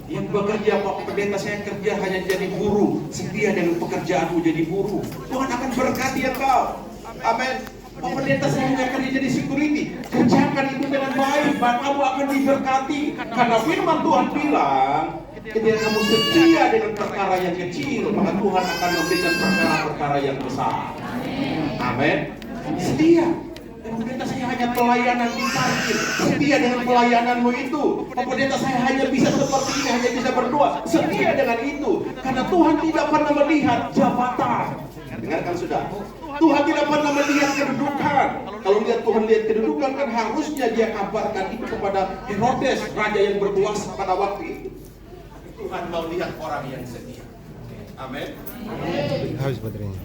Yang bekerja, Pak Pendeta, saya kerja hanya jadi buruh. Setia dengan pekerjaanmu jadi buruh. Tuhan akan berkati engkau. Amin. Pak Pendeta, saya hanya kerja jadi security. Kerjakan itu dengan baik, maka kamu akan diberkati. Karena firman Tuhan bilang, ketika kamu setia dengan perkara yang kecil, maka Tuhan akan memberikan perkara-perkara yang besar. Amin. Setia. Pak Pendeta, saya hanya pelayanan di parkir. Setia dengan pelayananmu itu. Pak Pendeta, saya hanya bisa seperti ini, hanya bisa berdoa. Setia dengan itu. Karena Tuhan tidak pernah melihat jabatan. Dengarkan, sudah. Tuhan tidak pernah melihat kedudukan. Kalau Tuhan lihat kedudukan, kan harusnya dia kabarkan itu kepada Herodes, raja yang berkuasa pada waktu itu. Tuhan mau lihat orang yang setia. Amin. Habis baterainya.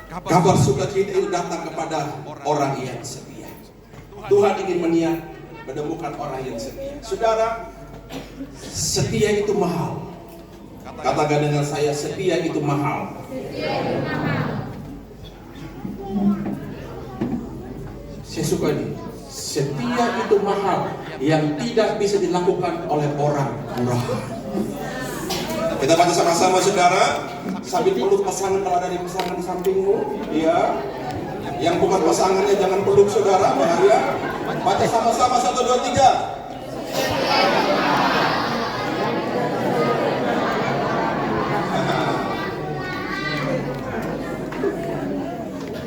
Kabar sukacita itu datang kepada orang yang setia. Tuhan ingin menemukan orang yang setia. Saudara, setia itu mahal. Katakan dengan saya, setia itu mahal. Saya suka ini. Setia itu mahal, yang tidak bisa dilakukan oleh orang murahan. Kita baca sama-sama, saudara. Sambil peluk pasangan kalau ada di pasangan di sampingmu, ya. Yang bukan pasangannya jangan peluk, saudara, bahaya. Baca sama-sama, 1, 2, 3.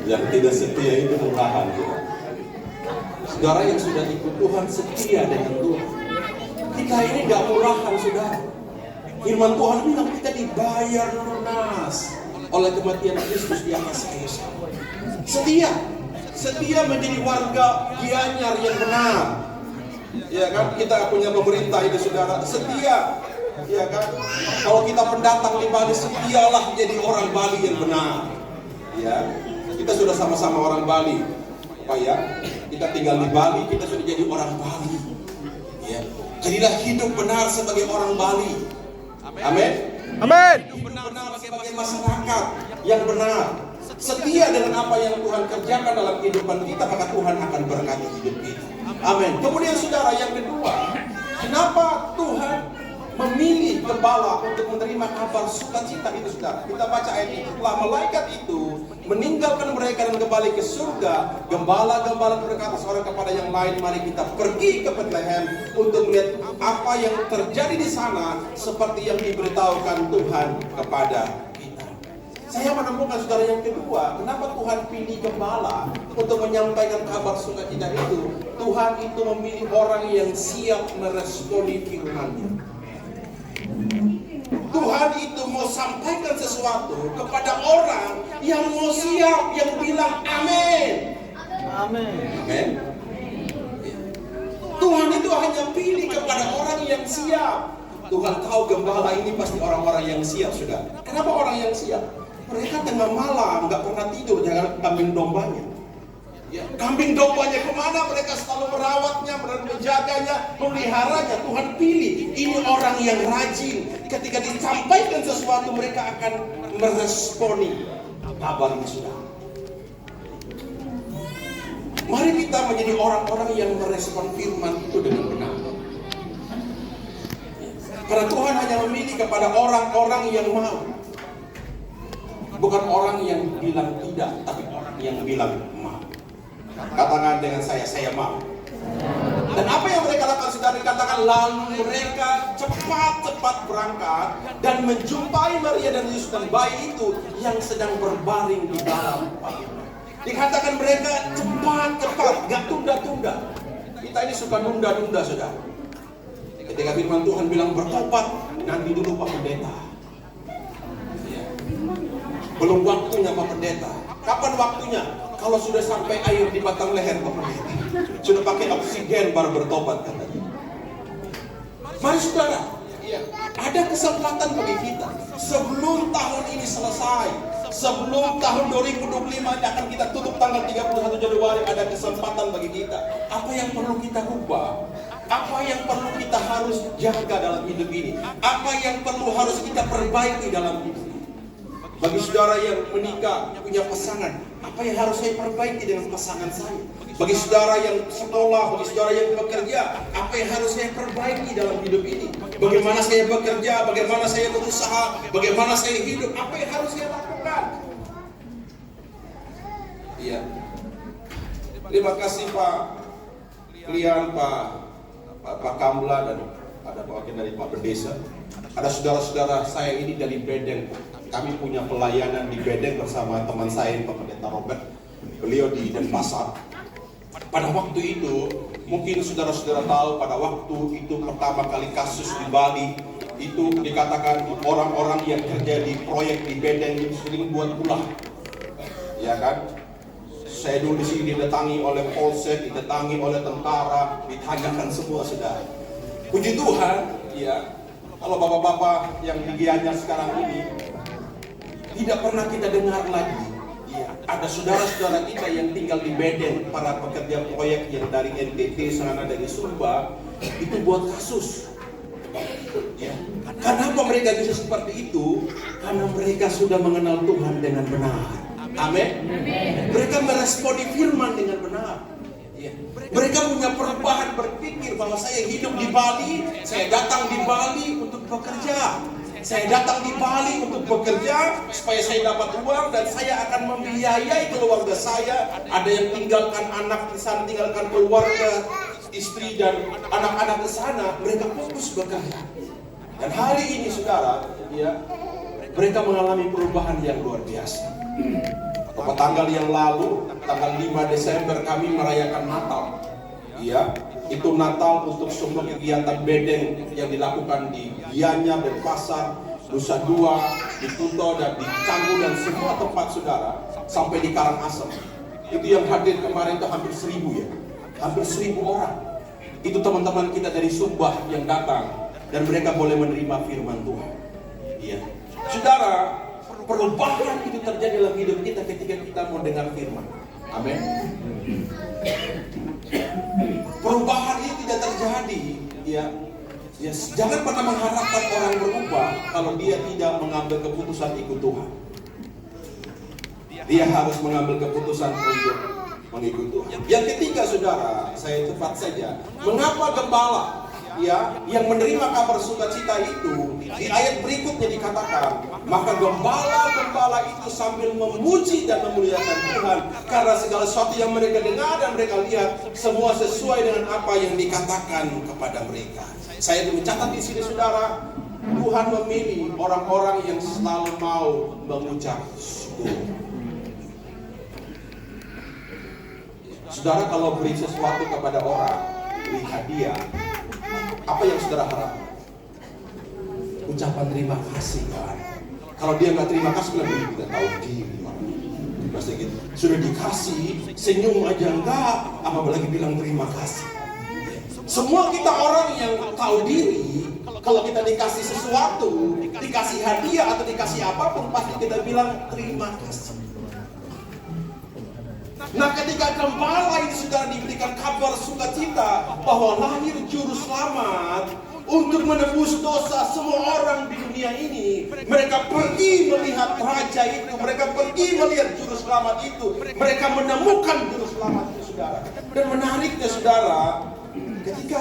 Yang tidak setia itu murahan. Saudara yang sudah ikut Tuhan setia dengan Tuhan. Kita ini gak murahan, saudara. Firman Tuhan bilang kita dibayar lunas oleh kematian Kristus di atas kayu salib. Setia menjadi warga Gianyar yang benar. Ya kan, kita punya pemerintah itu, saudara, setia. Ya kan, kalau kita pendatang di Bali, setialah jadi orang Bali yang benar. Ya, kita sudah sama-sama orang Bali. Apa ya? Kita tinggal di Bali, kita sudah jadi orang Bali. Ya, jadilah hidup benar sebagai orang Bali. Amin. Amin. Hidup benar sebagai masyarakat yang benar. Setia dengan apa yang Tuhan kerjakan dalam kehidupan kita, maka Tuhan akan berkati hidup kita. Amin. Kemudian, saudara, yang kedua, kenapa Tuhan memilih gembala untuk menerima kabar sukacita itu, saudara? Kita baca ayat ini. Setelah malaikat itu meninggalkan mereka dan kembali ke surga, gembala-gembala berkata seorang kepada yang lain, mari kita pergi ke Bethlehem untuk melihat apa yang terjadi di sana, seperti yang diberitahukan Tuhan kepada kita. Saya menemukan saudara yang kedua, kenapa Tuhan pilih gembala untuk menyampaikan kabar sukacita itu? Tuhan itu memilih orang yang siap meresponi firman-Nya. Tuhan itu mau sampaikan sesuatu kepada orang yang mau siap, yang bilang amin. Amin. Tuhan itu hanya pilih kepada orang yang siap. Tuhan tahu gembala ini pasti orang-orang yang siap, sudah. Kenapa orang yang siap? Mereka tengah malam nggak pernah tidur jangan kambing dombanya. Ya, kambing dombanya kemana? Mereka selalu merawatnya, menjaganya, memeliharanya. Tuhan pilih ini orang yang rajin. Ketika disampaikan sesuatu mereka akan meresponi kabar ini, sudah. Mari kita menjadi orang-orang yang merespon firman itu dengan benar. Karena Tuhan hanya memilih kepada orang-orang yang mau. Bukan orang yang bilang tidak, tapi orang yang bilang mau. Katakan dengan saya mau. Dan apa yang mereka lakukan, sudah dikatakan, lalu mereka cepat-cepat berangkat dan menjumpai Maria dan Yesus dan bayi itu yang sedang berbaring di dalam paginya. Dikatakan mereka cepat-cepat, gak tunda-tunda. Kita ini suka nunda-nunda, sudah. Ketika firman Tuhan bilang bertobat, nanti dulu Pak Pendeta. Ya. Belum waktunya Pak Pendeta. Kapan waktunya? Kalau sudah sampai air di batang leher Pak Pendeta. Sudah pakai oksigen baru bertobat katanya. Mari saudara, ada kesempatan bagi kita. Sebelum tahun ini selesai, sebelum tahun 2025 akan kita tutup tanggal 31 Januari, ada kesempatan bagi kita. Apa yang perlu kita ubah? Apa yang perlu kita harus jaga dalam hidup ini? Apa yang perlu harus kita perbaiki dalam hidup ini? Bagi saudara yang menikah, punya pasangan, apa yang harus saya perbaiki dengan pasangan saya? Bagi saudara yang sekolah, bagi saudara yang bekerja, apa yang harus saya perbaiki dalam hidup ini? Bagaimana saya bekerja, bagaimana saya berusaha, bagaimana saya hidup, apa yang harus saya lakukan? Iya. Terima kasih Pak Klian, Pak Kamla, dan ada wakil dari Pak Berdesa. Ada saudara-saudara saya ini dari Bedeng. Kami punya pelayanan di Bedeng bersama teman saya Pak Pendeta Robert. Beliau di Denpasar. Pada waktu itu, mungkin saudara-saudara tahu, pada waktu itu pertama kali kasus di Bali, itu dikatakan orang-orang yang kerja di proyek di Bedeng itu sering buat ulah. Ya kan? Saya dulu di sini didatangi oleh polsek, didatangi oleh tentara, ditanyakan semua, saudara. Puji Tuhan, ya, kalau bapak-bapak yang di Gianyar sekarang ini tidak pernah kita dengar lagi. Ya, ada saudara-saudara kita yang tinggal di Bedeng, para pekerja proyek yang dari NTT, sana dari Sumba, itu buat kasus. Ya. Kenapa mereka bisa seperti itu? Karena mereka sudah mengenal Tuhan dengan benar. Amin. Mereka meresponi firman dengan benar. Ya. Mereka punya perubahan berpikir bahwa saya hidup di Bali, saya datang di Bali untuk bekerja. Saya datang di Bali untuk bekerja supaya saya dapat uang dan saya akan membiayai keluarga saya. Ada yang tinggalkan anak di sana, tinggalkan keluarga, istri dan anak-anak di sana. Mereka fokus bekerja. Dan hari ini saudara, ya, mereka mengalami perubahan yang luar biasa. Pada tanggal yang lalu, tanggal 5 Desember kami merayakan Natal. Ya, itu Natal untuk semua kegiatan Bedeng yang dilakukan di Gianyar, Denpasar, Nusa Dua, di Tuto dan di Canggu dan semua tempat saudara, sampai di Karangasem. Itu yang hadir kemarin itu hampir 1000 ya, hampir 1000 orang. Itu teman-teman kita dari Sumba yang datang dan mereka boleh menerima firman Tuhan. Iya, saudara, perubahan itu terjadi dalam hidup kita ketika kita mau dengar firman. Amin. Perubahan ini tidak terjadi, ya. Jangan pernah mengharapkan orang berubah kalau dia tidak mengambil keputusan ikut Tuhan. Dia harus mengambil keputusan untuk mengikut Tuhan. Yang ketiga, saudara, saya cepat saja. Mengapa gembala, ya, yang menerima kabar sukacita itu di ayat berikutnya dikatakan, maka gembala-gembala itu sambil memuji dan memuliakan Tuhan karena segala sesuatu yang mereka dengar dan mereka lihat semua sesuai dengan apa yang dikatakan kepada mereka. Saya mencatat di sini, saudara, Tuhan Tuhan memilih orang-orang yang selalu mau mengucap syukur. Saudara kalau beri sesuatu kepada orang, beri hadiah, apa yang saudara harapkan? Ucapan terima kasih kan? Kalau dia nggak terima kasih, bilang tidak tahu diri. Pasti gitu. Sudah dikasih, senyum aja enggak, apalagi bilang terima kasih. Semua kita orang yang tahu diri, kalau kita dikasih sesuatu, dikasih hadiah atau dikasih apapun, pasti kita bilang terima kasih. Nah, ketika gembala ini sudah diberikan kabar sukacita bahwa lahir juru selamat untuk menebus dosa semua orang di dunia ini, mereka pergi melihat raja itu, mereka pergi melihat juru selamat itu, mereka menemukan juru selamat itu, saudara. Dan menariknya, saudara, ketika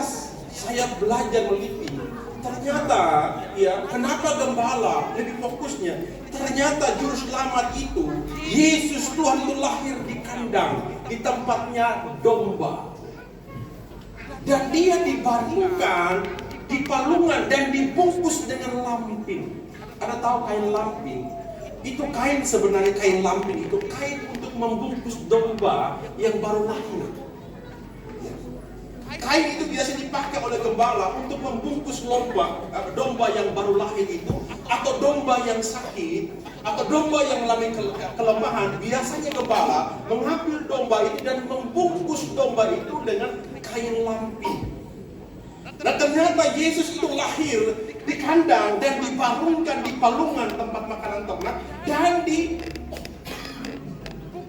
saya belajar meliti, ternyata ya, kenapa gembala lebih fokusnya? Ternyata juru selamat itu, Yesus Tuhan itu lahir di kandang, di tempatnya domba. Dan dia dibaringkan di palungan dan dibungkus dengan lampin. Anda tahu kain lampin? Itu kain, sebenarnya kain lampin itu kain untuk membungkus domba yang baru lahir. Kain itu biasa dipakai oleh gembala untuk membungkus domba yang baru lahir itu, atau domba yang sakit, atau domba yang mengalami kelemahan. Biasanya gembala mengambil domba itu dan membungkus domba itu dengan kain lampin. Dan ternyata Yesus itu lahir di kandang dan dibangunkan di palungan tempat makanan ternak dan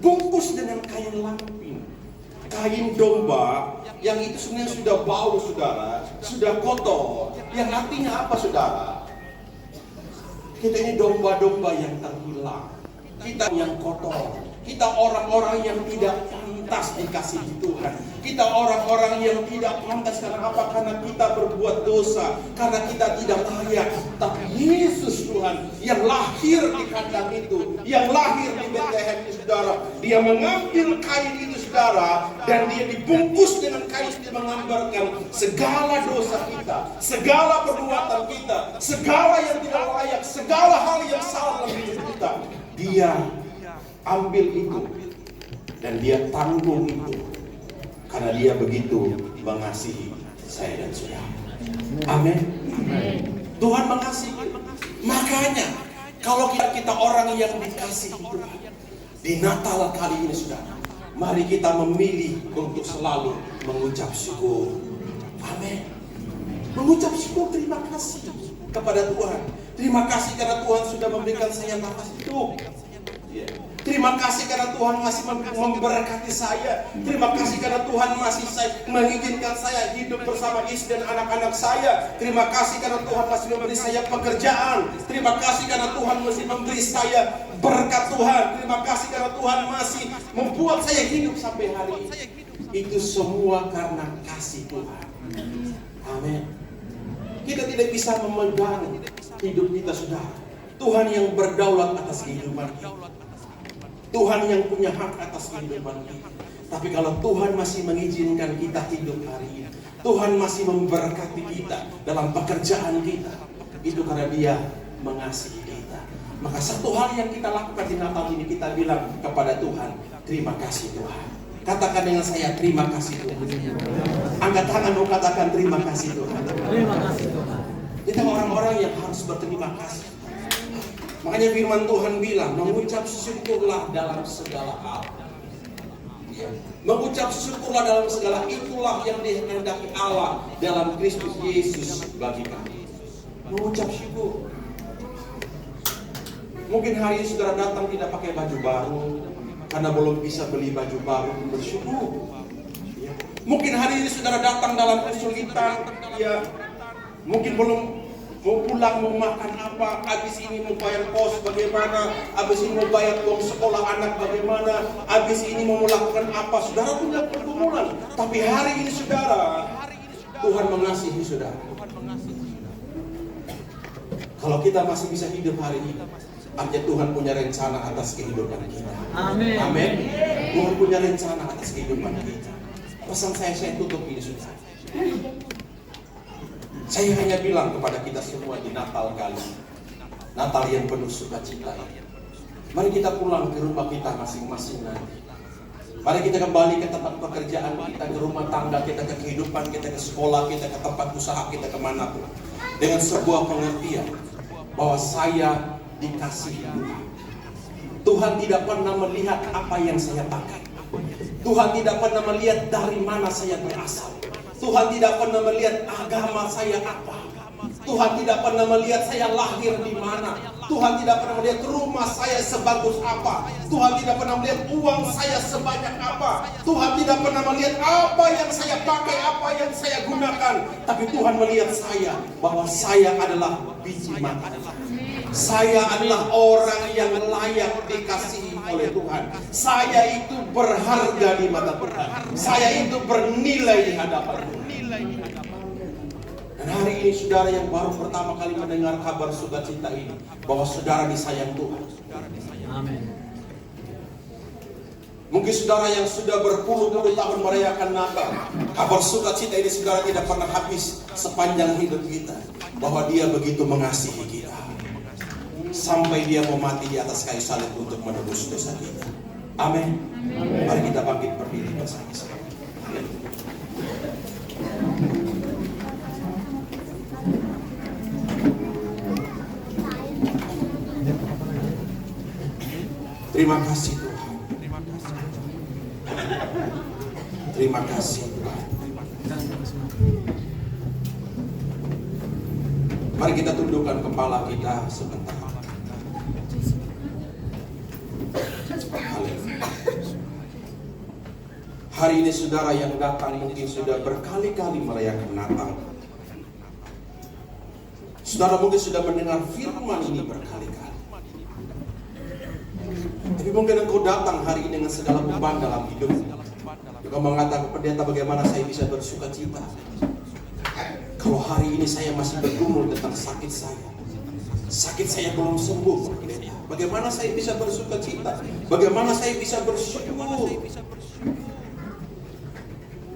dibungkus dengan kain lampin. Kain domba yang itu sebenarnya sudah bau, saudara, sudah kotor. Yang artinya apa, saudara? Kita ini domba-domba yang terhilang. Kita yang kotor. Kita orang-orang yang tidak pantas dikasihi Tuhan. Kita orang-orang yang tidak pantas. Karena apa? Karena kita berbuat dosa. Karena kita tidak layak. Tapi Yesus Tuhan yang lahir di kandang itu, yang lahir di Bethlehem itu, saudara, dia mengambil kain itu, saudara, dan dia dibungkus dengan kain yang menggambarkan segala dosa kita, segala perbuatan kita, segala yang tidak layak, segala hal yang salah dalam hidup kita. Dia ambil itu dan dia tanggung itu karena dia begitu mengasihi saya dan saudara. Amin. Tuhan mengasihi. Makanya kalau kita orang yang dikasihi Tuhan, di Natal kali ini, saudara, mari kita memilih untuk selalu mengucap syukur. Amin. Mengucap syukur, terima kasih kepada Tuhan. Terima kasih karena Tuhan sudah memberikan saya nafas hidup. Terima kasih karena Tuhan masih memberkati saya. Terima kasih karena Tuhan masih mengizinkan saya hidup bersama istri dan anak-anak saya. Terima kasih karena Tuhan masih memberi saya pekerjaan. Terima kasih karena Tuhan masih memberi saya berkat Tuhan. Terima kasih karena Tuhan masih membuat saya hidup sampai hari ini. Itu semua karena kasih Tuhan. Amin. Kita tidak bisa memegang hidup kita, saudara. Tuhan yang berdaulat atas kehidupan kita. Tuhan yang punya hak atas kehidupan kita. Tapi kalau Tuhan masih mengizinkan kita hidup hari ini, Tuhan masih memberkati kita dalam pekerjaan kita, itu karena Dia mengasihi kita. Maka satu hal yang kita lakukan di Natal ini, kita bilang kepada Tuhan, terima kasih Tuhan. Katakan dengan saya, terima kasih Tuhan. Angkat tangan, katakan terima kasih Tuhan. Terima kasih Tuhan. Kita orang-orang yang harus berterima kasih. Makanya firman Tuhan bilang, mengucap syukurlah dalam segala hal. Mengucap syukurlah dalam segala, itulah yang dikehendaki Allah dalam Kristus Yesus bagi kami. Mengucap syukur. Mungkin hari ini saudara datang tidak pakai baju baru karena belum bisa beli baju baru, bersyukur. Mungkin hari ini saudara datang dalam kesulitan, ya mungkin belum mau pulang, mau makan apa, habis ini mau bayar kos bagaimana, habis ini mau bayar uang sekolah anak bagaimana, habis ini mau melakukan apa, saudara punya pergumulan. Tapi hari ini saudara, Tuhan mengasihi saudara. Kalau kita masih bisa hidup hari ini, artinya Tuhan punya rencana atas kehidupan kita. Amin. Amin. Tuhan punya rencana atas kehidupan kita. Pesan saya tutup ini, saudara. Saya hanya bilang kepada kita semua di Natal kali ini, Natal yang penuh sukacita ini, mari kita pulang ke rumah kita masing-masing nanti. Mari kita kembali ke tempat pekerjaan kita, ke rumah tangga kita, ke kehidupan kita, ke sekolah kita, ke tempat usaha kita, kemanapun. Dengan sebuah pengertian bahwa saya dikasihi Tuhan. Tuhan tidak pernah melihat apa yang saya pakai. Tuhan tidak pernah melihat dari mana saya berasal. Tuhan tidak pernah melihat agama saya apa. Tuhan tidak pernah melihat saya lahir di mana. Tuhan tidak pernah melihat rumah saya sebagus apa. Tuhan tidak pernah melihat uang saya sebanyak apa. Tuhan tidak pernah melihat apa yang saya pakai, apa yang saya gunakan. Tapi Tuhan melihat saya, bahwa saya adalah biji mata. Saya adalah orang yang layak dikasihi oleh Tuhan. Saya itu berharga di mata Tuhan. Saya itu bernilai di hadapan Tuhan. Dan hari ini saudara yang baru pertama kali mendengar kabar sukacita ini, bahwa saudara disayang Tuhan. Amin. Mungkin saudara yang sudah berpuluh-puluh tahun merayakan Natal, kabar sukacita ini saudara tidak pernah habis sepanjang hidup kita, bahwa Dia begitu mengasihi kita, sampai Dia mau mati di atas kayu salib untuk menebus dosa kita. Amin. Mari kita bangkit berdiri bersama-sama. Terima kasih Tuhan. Terima kasih Tuhan. Mari kita tundukkan kepala kita sebentar. Haleluya. Hari ini saudara yang datang mungkin sudah berkali-kali merayakan Natal. Saudara mungkin sudah mendengar firman ini berkali-kali. Tapi mungkin engkau datang hari ini dengan segala beban dalam hidup. Engkau mengatakan, pendeta, bagaimana saya bisa bersuka cita kalau hari ini saya masih bergumul tentang sakit saya. Sakit saya belum sembuh, pendeta. Bagaimana saya bisa bersuka cita? Bagaimana saya bisa bersyukur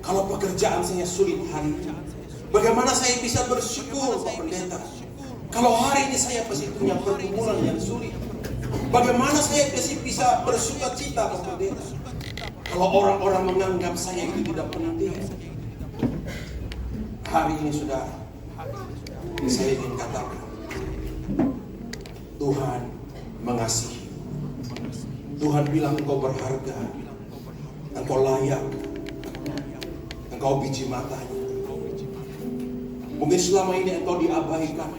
kalau pekerjaan saya sulit hari ini? Bagaimana saya bisa bersyukur, Pak Pendeta, kalau hari ini saya masih punya pergumulan yang sulit? Bagaimana saya bisa bersuka cita, Pak Pendeta, kalau orang-orang menganggap saya itu tidak penting? Hari ini saudara, saya ingin katakan, Tuhan mengasihi. Tuhan bilang engkau berharga, engkau layak, engkau biji matanya. Mungkin selama ini engkau diabaikan.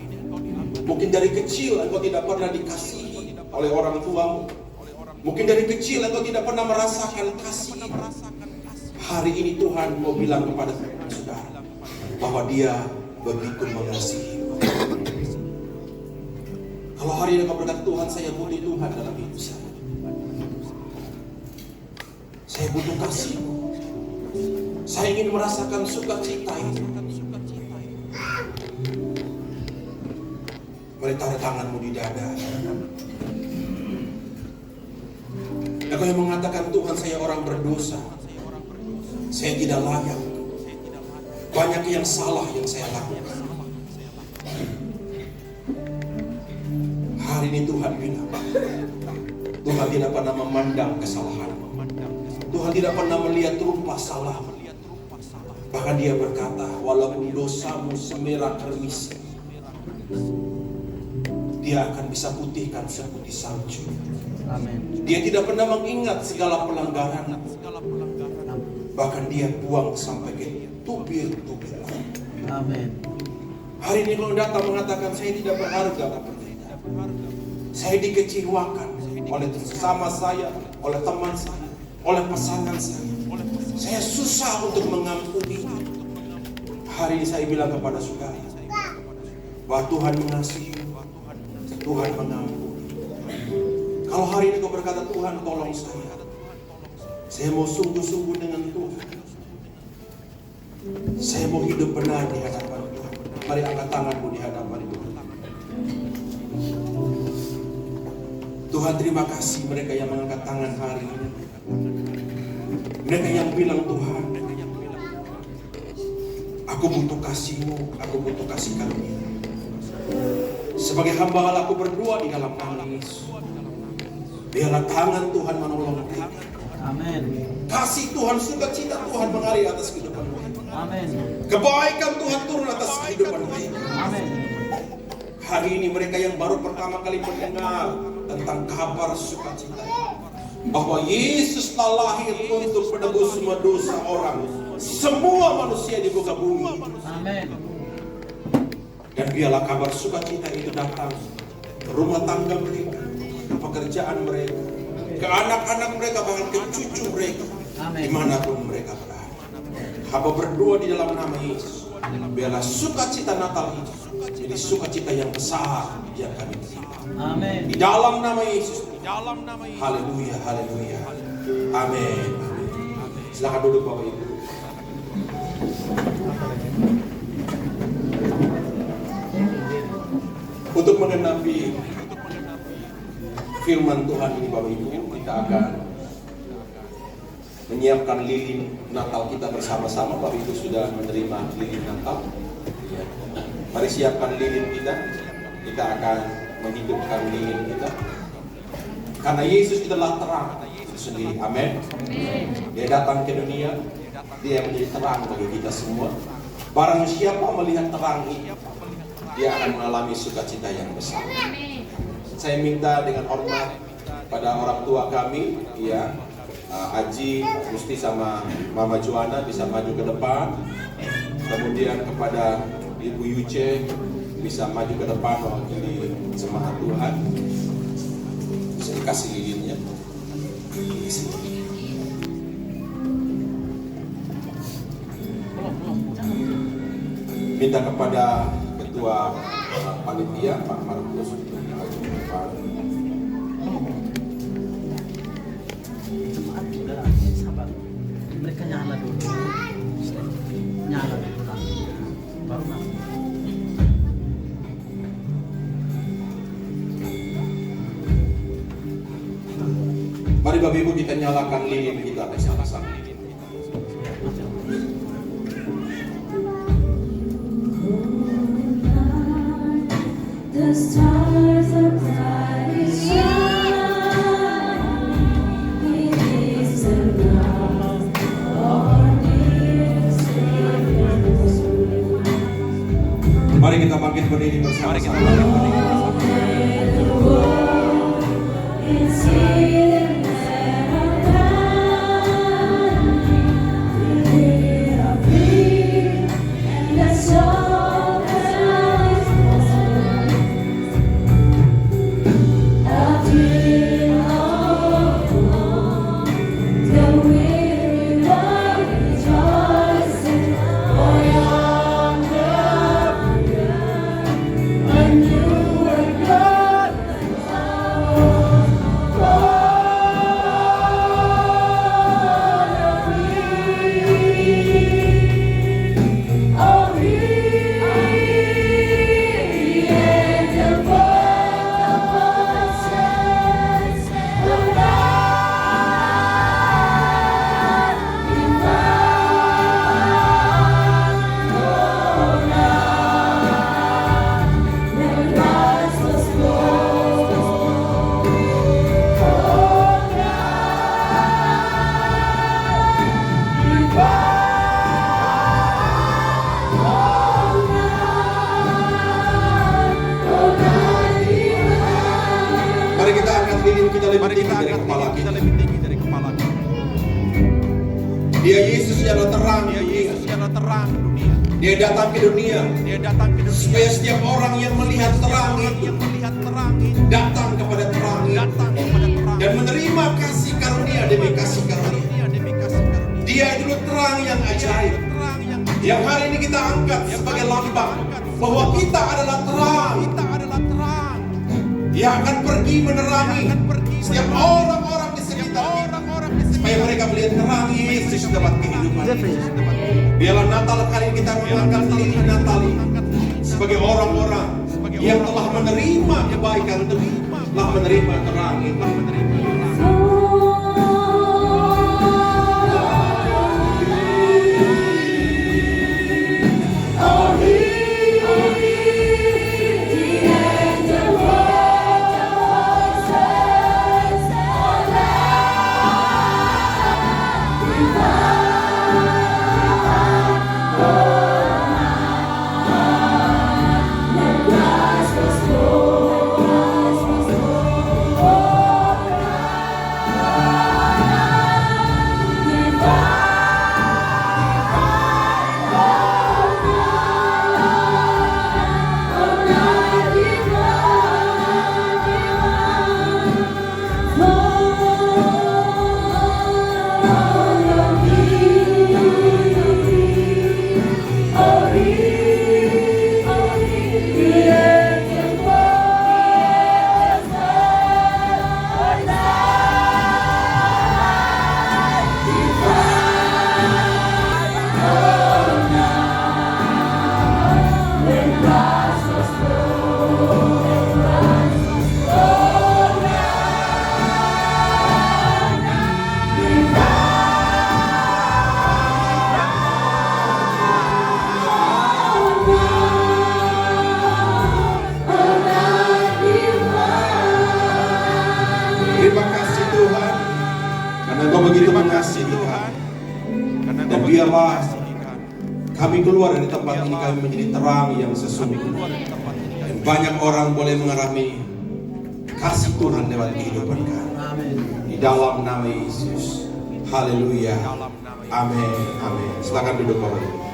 Mungkin dari kecil engkau tidak pernah dikasihi oleh orang tuamu. Mungkin dari kecil engkau tidak pernah merasakan kasih. Hari ini Tuhan mau bilang kepada saudara bahwa Dia begitu mengasihi. Kalau hari ini engkau berkata, Tuhan, saya butuh Tuhan dalam hidup saya. Saya butuh kasih-Mu. Saya ingin merasakan sukacita itu. Mari taruh tanganmu di dada. Engkau yang mengatakan, Tuhan, saya orang berdosa. Saya tidak layak. Banyak yang salah yang saya lakukan. Hari ini Tuhan bilang, Tuhan tidak pernah memandang kesalahanmu. Tuhan tidak pernah melihat rupa salahmu. Bahkan Dia berkata, walaupun dosamu semerah kermis, Dia akan bisa putihkan seputih salju. Amin. Dia tidak pernah mengingat segala pelanggaran. Bahkan Dia buang sampai ke tubir-tubir. Amin. Hari ini kalau datang mengatakan saya tidak berharga, saya dikecewakan oleh sesama saya, oleh teman saya, oleh pasangan saya. Saya susah untuk mengampuni. Hari ini saya bilang kepada saudara bahwa Tuhan mengasihi, Tuhan mengampuni. Kalau hari ini kau berkata, Tuhan tolong saya mau sungguh-sungguh dengan Tuhan. Saya mau hidup benar di hadapan Tuhan. Mari angkat tanganmu di hadapan Tuhan. Tuhan, terima kasih mereka yang mengangkat tangan hari ini. Mereka yang bilang, Tuhan, Aku butuh kasih-Mu, aku butuh kasih karunia. Sebagai hamba Allah aku berdoa di dalam nama Yesus. Biarlah tangan Tuhan menolong mereka. Amin. Kasih Tuhan, sukacita Tuhan mengalir atas kehidupan mereka. Amin. Kebaikan Tuhan turun atas kehidupan mereka. Amin. Hari ini mereka yang baru pertama kali mendengar tentang kabar sukacita, bahwa Yesus telah lahir untuk menebus semua dosa orang, semua manusia di muka bumi. Amin. Dan biarlah kabar sukacita itu datang ke rumah tangga mereka, ke pekerjaan mereka, ke anak-anak mereka, bahkan ke cucu mereka, Amin. dimanapun mereka berada. Hamba berdoa di dalam nama Yesus, biarlah sukacita Natal itu jadi sukacita yang besar yang kami terima. Amin. Di dalam nama Yesus. Haleluya, haleluya. Amin. Silakan duduk Bapak Ibu. Untuk mengenapi firman Tuhan ini Bapak Ibu, kita akan menyiapkan lilin Natal kita bersama-sama. Bapak Ibu sudah menerima lilin Natal. Mari siapkan lilin kita. Kita akan menghidupkan lilin kita. Karena Yesus adalah terang itu sendiri. Amin. Dia datang ke dunia, dia menjadi terang bagi kita semua. Barang siapa melihat terang ini, dia akan mengalami sukacita yang besar. Saya minta dengan hormat pada orang tua kami, ya, Aji, Gusti sama Mama Juana bisa maju ke depan. Kemudian kepada Ibu Yuce bisa maju ke depan mewakili jemaat Tuhan. Bisa dikasih lilinnya. Minta kepada Ketua Panitia Pak Markus untuk maju ke depan. Udah, sabar. Mereka nyala dulu. Nyala dulu. Baru masuk. Mari Bapak Ibu kita nyalakan lilin kita bersama-sama. The stars are brightly shining. It is the love of our dear Savior. Mari kita bangkit berdiri bersama-sama. The world is here and around me. We are free, and that's all that is possible. A dream of love, the weary one rejoicing, for yonder a new and glorious hour. Oh, he and the voices of God divine, oh, now the Christ was born, oh, Mari kita angkat lilin kita lebih tinggi dari kepala kita. Dia Yesus yang terang dunia. Dia datang ke dunia. Supaya setiap orang yang melihat terang itu datang kepada terang itu dan menerima kasih karunia demi kasih karunia. Dia itu terang yang ajaib. Yang hari ini kita angkat sebagai lambang bahwa kita adalah terang. Dia akan pergi menerangi setiap orang-orang di sekitar kita, supaya mereka melihat terang Yesus dapat kehidupan. Biarlah Natal kali ini kita mengangkat lilin Natal ini sebagai orang-orang yang telah menerima kebaikan Tuhan, telah menerima terang itu. Bapa, kami keluar dari tempat ini, kami menjadi terang yang sesungguhnya. Dan banyak orang boleh mengalami kasih Tuhan lewat kehidupan kami. Di dalam nama Yesus. Haleluya. Amin. Amin. Silakan duduk Bapak Ibu.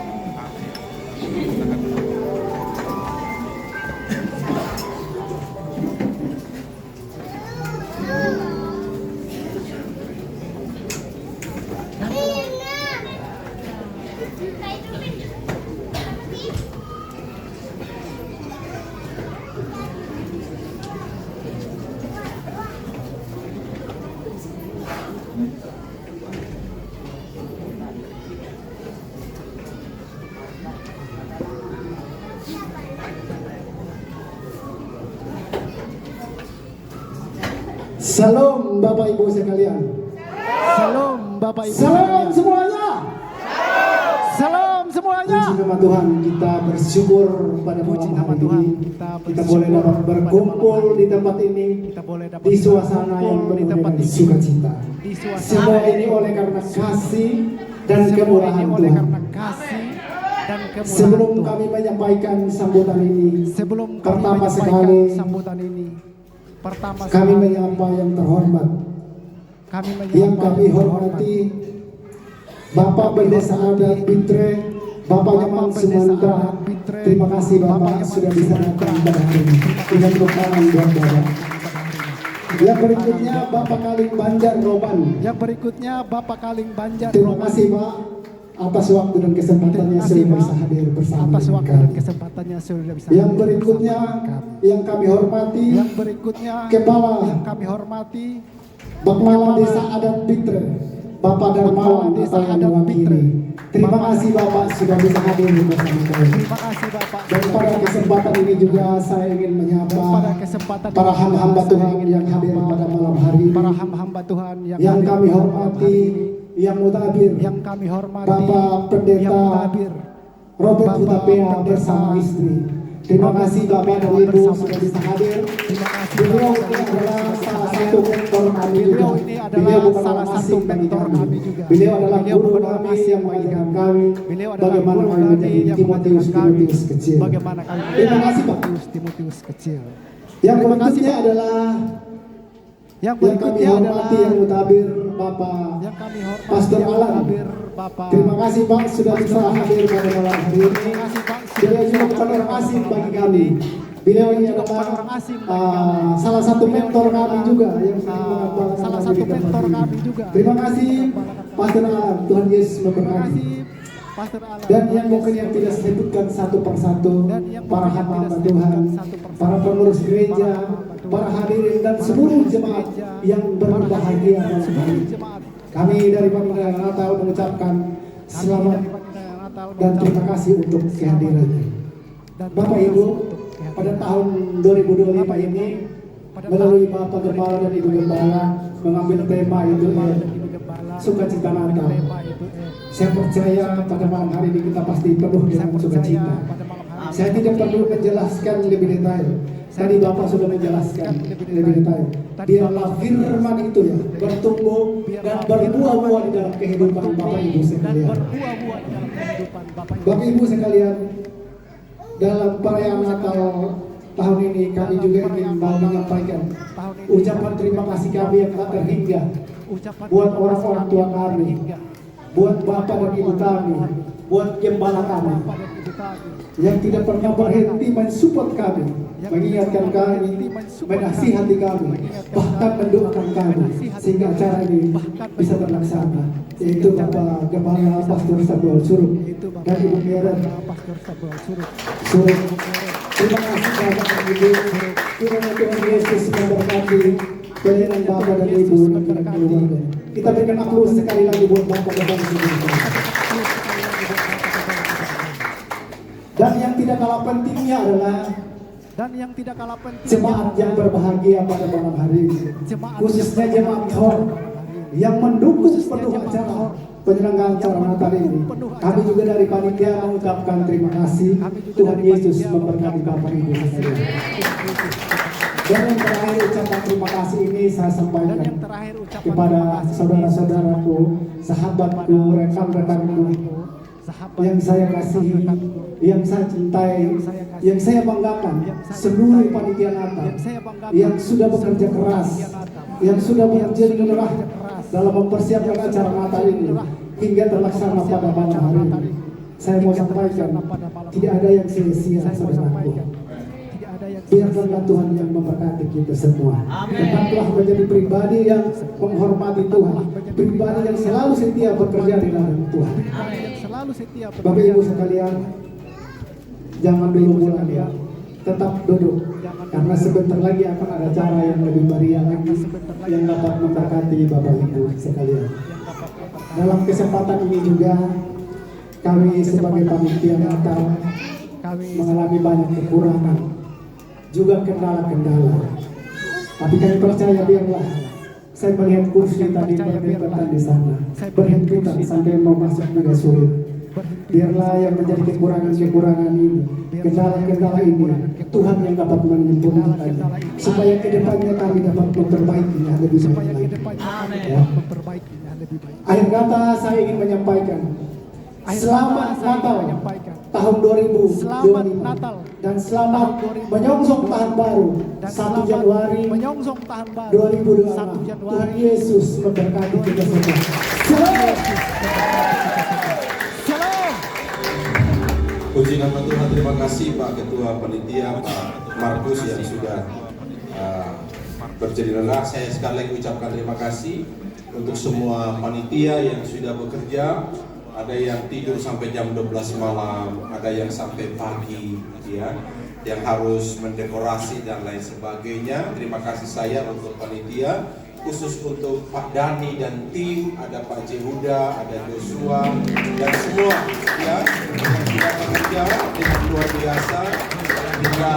Salam Bapak Ibu sekalian. Salam Bapak Ibu sekalian. Salam semuanya. Salam semuanya. Puji nama Tuhan, kita bersyukur pada malam hari ini. Kita boleh dapat berkumpul di tempat ini, di suasana yang penuh dengan sukacita. Semua ini oleh karena kasih dan kemurahan Tuhan. Sebelum kami menyampaikan sambutan ini, pertama sekali kami menyapa yang terhormat, yang kami hormati Bapak Pendeta Adat Bitre, Bapak Nyaman Sumantra. Terima kasih Bapak sudah bisa datang pada hari ini. Dengan tepuk tangan buat Bapak. Yang berikutnya Bapak Kaling Banjar Roban. Terima kasih Pak atas waktu dan kesempatannya sudah bisa hadir bersama kami. Yang berikutnya yang kami hormati, Kepala Bakmala Desa Adat Bitre, Bapak Darmawan atau yang mewakili. Terima kasih Bapak sudah bisa hadir bersama kami. Dan pada kesempatan ini juga saya ingin menyapa para hamba Tuhan yang hadir pada malam hari ini. Yang kami hormati, yang mutabir, Bapak Pendeta Robert Hutapea bersama istri. Terima kasih Bapak dan Ibu sudah bisa hadir. Beliau ini adalah salah satu mentor kami juga. Beliau bukan orang asing bagi kami. Beliau adalah guru kami yang mengajarkan kami bagaimana kami menjadi Timotius kecil. Terima kasih Pak. Yang berikutnya adalah yang kami hormati yang mutabir Bapak Pastor Alan. Terima kasih Pak sudah bisa hadir pada malam hari ini. Beliau juga bukan orang asing bagi kami. Beliau ini adalah salah satu mentor kami juga yang terima kasih Pastor Alan. Tuhan Yesus memberkati. Dan yang mungkin yang tidak saya sebutkan satu persatu, para hamba Tuhan, para pengurus gereja, para hadirin dan seluruh jemaat yang berbahagia malam hari. Kami dari Panitia Natal mengucapkan selamat dan terima kasih untuk kehadirannya. Bapak Ibu, pada tahun 2025 ini melalui Bapak Gembala dan Ibu Gembala mengambil tema itu sukacita Natal. Saya percaya pada malam hari ini kita pasti penuh dengan sukacita. Saya tidak perlu menjelaskan lebih detail. Tadi Bapak sudah menjelaskan lebih detail. Biarlah firman itu ya bertumbuh dan berbuah-buah di dalam kehidupan Bapak Ibu sekalian. Bapak Ibu sekalian, dalam perayaan Natal tahun ini kami juga ingin menyampaikan ucapan terima kasih kami yang tak terhingga buat orang-orang tua kami, buat Bapak dan Ibu kami, buat gembala kami yang tidak pernah berhenti mensupport kami, mengingatkan kami, menasihati kami, bahkan mendoakan kami sehingga acara ini bisa terlaksana, yaitu Bapak Gembala Pastor Samuel Suruk dan Ibu Karen Suruk. Terima kasih Bapak dan Ibu. Kiranya Tuhan Yesus memberkati pelayanan Bapak dan Ibu dan keluarga. Kita berikan aplaus sekali lagi buat Bapak dan Ibu. Dan yang tidak kalah pentingnya adalah jemaat yang berbahagia pada malam hari ini, khususnya jemaat Thor yang mendukung penuh acara penyelenggaraan acara Natal ini. Kami juga dari panitia mengucapkan terima kasih. Tuhan Yesus memberkati Bapak Ibu sekalian. Dan yang terakhir ucapan terima kasih ini saya sampaikan kepada saudara-saudaraku, sahabatku, rekan-rekanku yang saya kasihi, yang saya cintai, yang saya banggakan, seluruh panitia Natal yang sudah bekerja keras, yang sudah bekerja dengan dalam mempersiapkan acara Natal ini hingga terlaksana pada malam hari ini. Saya mau sampaikan, tidak ada yang sia-sia saudaraku. Biarkanlah Tuhan yang memberkati kita semua. Tetaplah menjadi pribadi yang menghormati Tuhan, pribadi yang selalu setia bekerja di dalam Tuhan. Bapak Ibu sekalian, jangan dulu pulang ya, tetap duduk karena sebentar lagi akan ada acara yang lebih meriah lagi yang dapat memberkati Bapak Ibu sekalian. Dalam kesempatan ini juga kami sebagai panitia Natal mengalami banyak kekurangan, juga kendala-kendala. Tapi kami percaya biarlah saya melihat kursi tadi berhimpitan di sana, berhimpitan sampai mau masuk juga sulit. Biarlah yang menjadi kekurangan-kekurangan ini, kendala-kendala ini, Tuhan yang dapat menyempurnakannya, supaya kedepannya kami dapat memperbaiki yang lebih baik lagi. Ya. Akhir kata saya ingin menyampaikan, selamat Natal tahun 2025 dan selamat menyongsong tahun baru 1 Januari 2026. Tuhan Yesus memberkati kita semua. Shalom. Puji nama Tuhan, terima kasih Pak Ketua Panitia, Pak Markus yang sudah berjadi lelah. Saya sekali lagi ucapkan terima kasih untuk semua panitia yang sudah bekerja. Ada yang tidur sampai jam 12 malam, ada yang sampai pagi, ya, yang harus mendekorasi dan lain sebagainya. Terima kasih saya untuk panitia, khusus untuk Pak Dani dan tim, ada Pak Jehuda, ada Joshua, dan semua, ya, yang sudah bekerja dengan luar biasa. Jika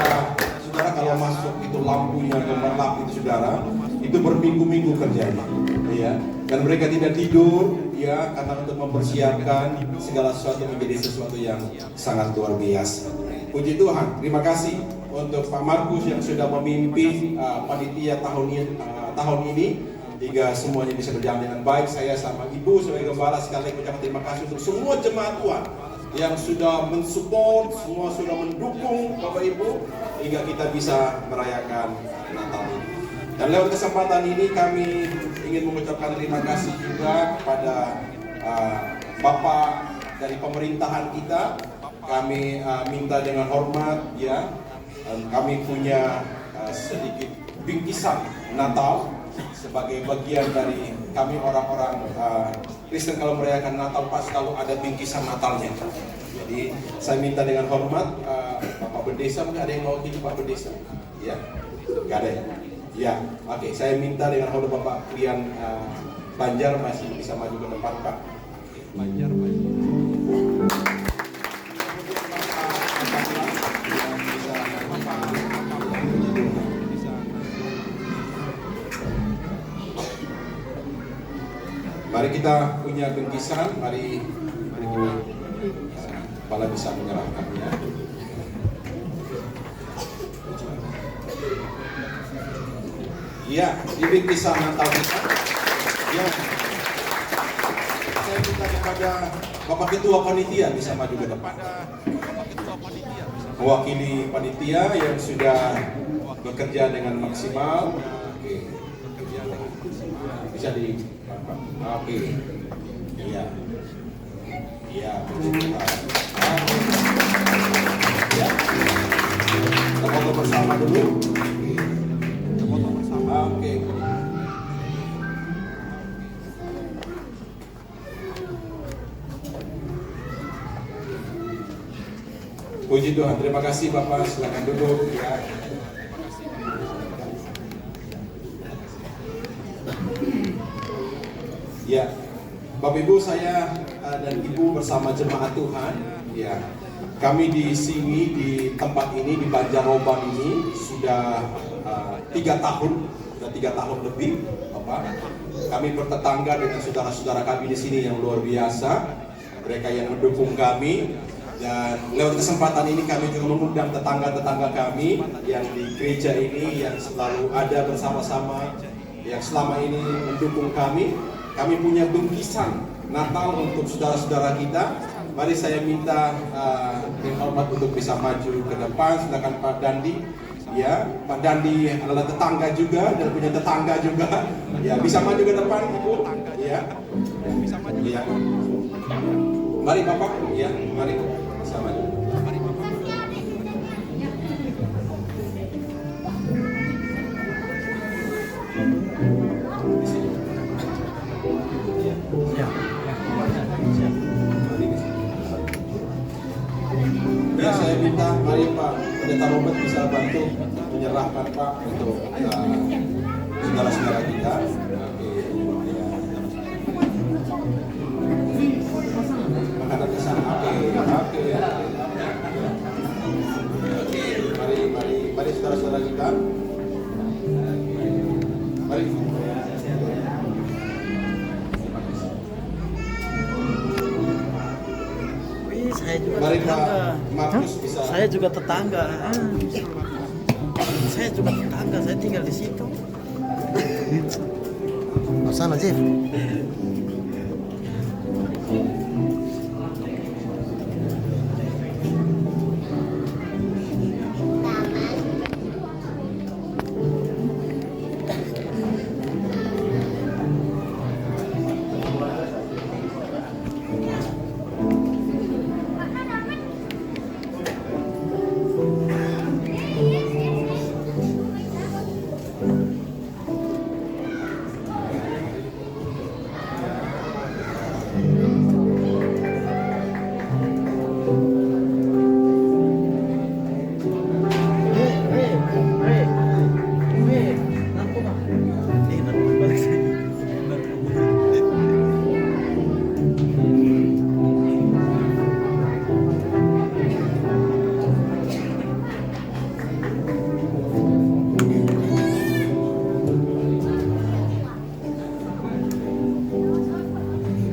saudara kalau masuk itu lampunya gemerlap itu saudara, itu berminggu-minggu kerjanya, ya. Dan mereka tidak tidur, ya, karena untuk mempersiapkan segala sesuatu menjadi sesuatu yang sangat luar biasa. Puji Tuhan, terima kasih untuk Pak Markus yang sudah memimpin panitia tahun ini hingga semuanya bisa berjalan dengan baik. Saya sama Ibu sebagai gembala sekali ucapkan terima kasih untuk semua jemaat Tuhan yang sudah mensupport, semua sudah mendukung Bapak Ibu hingga kita bisa merayakan Natal ini. Dan lewat kesempatan ini kami ingin mengucapkan terima kasih juga kepada Bapak dari pemerintahan kita. Kami minta dengan hormat, ya, kami punya sedikit bingkisan Natal sebagai bagian dari kami orang-orang Kristen. Kalau merayakan Natal pas kalau ada bingkisan Natalnya. Jadi saya minta dengan hormat Bapak Bendesa, mungkin ada yang mau jadi Pak Bendesa? Ya, nggak ada ya? Ya, oke. Saya minta dengan hormat Bapak Rian Banjar masih bisa maju ke depan, Pak. Banjar maju. Mari kita punya bingkisan, mari Kepala bisa menyerahkannya. Iya, di bingkisan Natal kita. Ya. Saya minta kepada Bapak Ketua Panitia bisa maju ke depan. Mewakili panitia yang sudah bekerja dengan maksimal. Oke. Bisa di oke. Iya. Iya, ya. Kita foto bersama dulu. Oke. Puji Tuhan, terima kasih Bapak, silakan duduk ya. Ya, Bapak Ibu, saya dan Ibu bersama jemaat Tuhan, ya. Kami di sini di tempat ini di Banjaroban ini sudah 3 tahun, sudah 3 tahun lebih, Bapak. Kami bertetangga dengan saudara-saudara kami di sini yang luar biasa, mereka yang mendukung kami. Dan lewat kesempatan ini kami juga mengundang tetangga-tetangga kami yang di gereja ini yang selalu ada bersama-sama, yang selama ini mendukung kami. Kami punya bingkisan Natal untuk saudara-saudara kita Mari saya minta dengan hormat untuk bisa maju ke depan. Silakan Pak Dandi. Ya, Pak Dandi adalah tetangga juga dan punya tetangga juga. Ya, bisa maju ke depan, Ibu. Ya, bisa maju. Ya. Mari Bapak. Ya, mari bisa maju. Mari Bapak. Di sini. Ya. Ya. Ya, saya minta mari Pak Pendeta Robert bisa bantu menyerahkan Pak untuk saudara-saudara kita. Menghadap ke sana. Oke. Mari saudara-saudara kita. Mari. Saya juga Mari Pak tetangga. Markus bisa. Saya juga tetangga. Saya juga tetangga. Saya tinggal di situ. Sana, Jeff.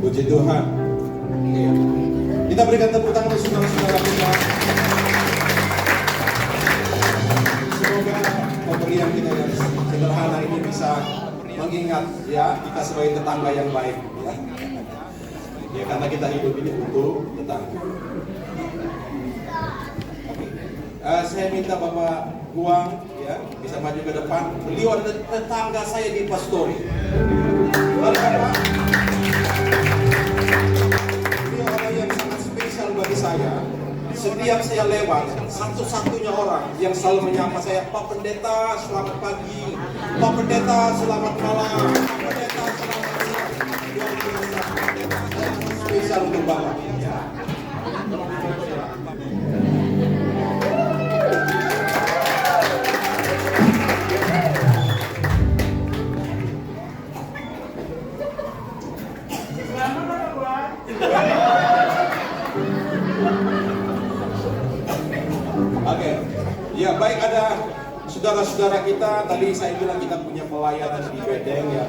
Puji Tuhan. Iya. Kita berikan tepuk tangan untuk saudara-saudara kita. Semoga pemberian kita yang sederhana ini bisa mengingat ya kita sebagai tetangga yang baik. Ya, karena kita hidup ini untuk tetangga. Oke. Saya minta Bapak Guang ya bisa maju ke depan. Beliau adalah tetangga saya di Pastori. Mari Bapak. Beliau orang yang sangat spesial bagi saya. Setiap saya lewat, satu-satunya orang yang selalu menyapa saya, Pak Pendeta, selamat pagi. Pak Pendeta, selamat malam. Pak Pendeta, selamat siang. Luar biasa, Pendeta, saya spesial untuk Bapak. Ya. Oke, ya baik ada saudara-saudara kita. Tadi saya bilang kita punya pelayanan di Bedeng ya.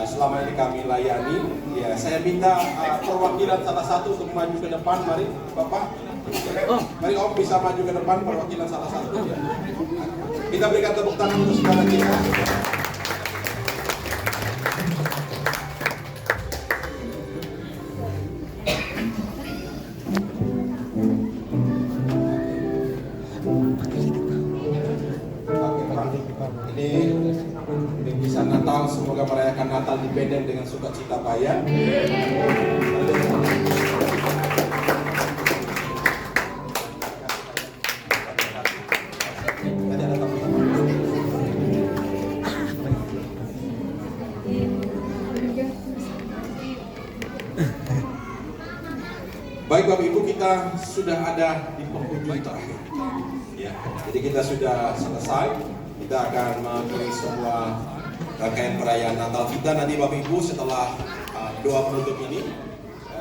Selama ini kami layani. Ya, saya minta perwakilan salah satu untuk maju ke depan. Mari, Bapak. Mari Om bisa maju ke depan perwakilan salah satu. Ya. Kita berikan tepuk tangan untuk saudara kita. Ini bisa Natal, semoga merayakan Natal di Bedeng dengan sukacita bayar. Baik Bapak Ibu, kita sudah ada di penghujung terakhir. Ya, jadi kita sudah selesai. Kita akan mengakhiri semua rangkaian perayaan Natal kita. Nanti Bapak Ibu setelah doa penutup ini,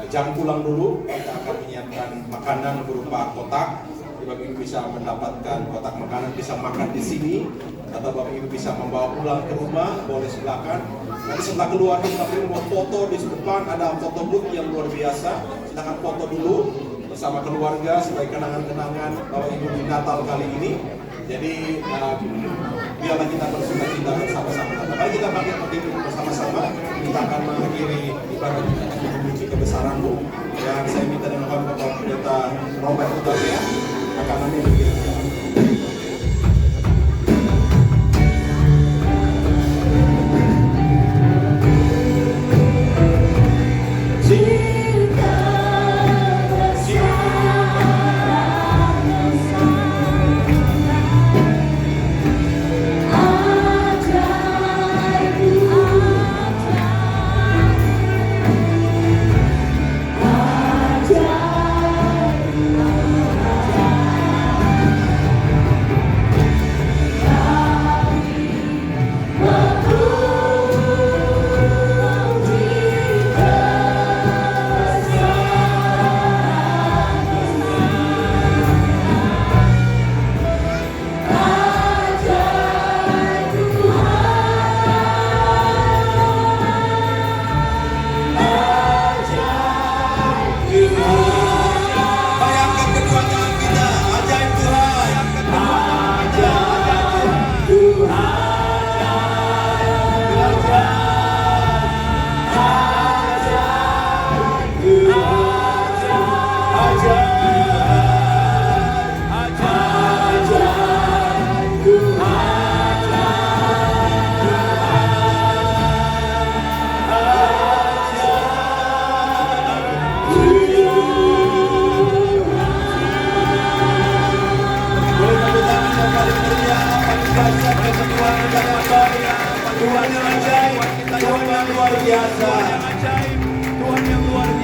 jam pulang dulu, kita akan menyiapkan makanan berupa kotak. Bapak Ibu bisa mendapatkan kotak makanan, bisa makan di sini, atau Bapak Ibu bisa membawa pulang ke rumah, boleh silakan. Nanti setelah keluar, Bapak Ibu mau foto di depan, ada foto booth yang luar biasa. Silakan foto dulu bersama keluarga sebagai kenangan-kenangan Bapak Ibu di Natal kali ini. Jadi biarlah kita bersukacita bersama-sama. Mari kita bangkit berdiri bersama-sama. Kita akan mengakhiri ibadah puji kebesaran-Mu. Dan saya minta dimohon Bapak Pendeta Robert Utami akan memimpin.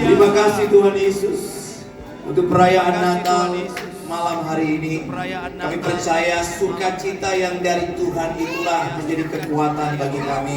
Terima kasih Tuhan Yesus untuk perayaan Natal malam hari ini. Kami percaya sukacita yang dari Tuhan itulah menjadi kekuatan bagi kami.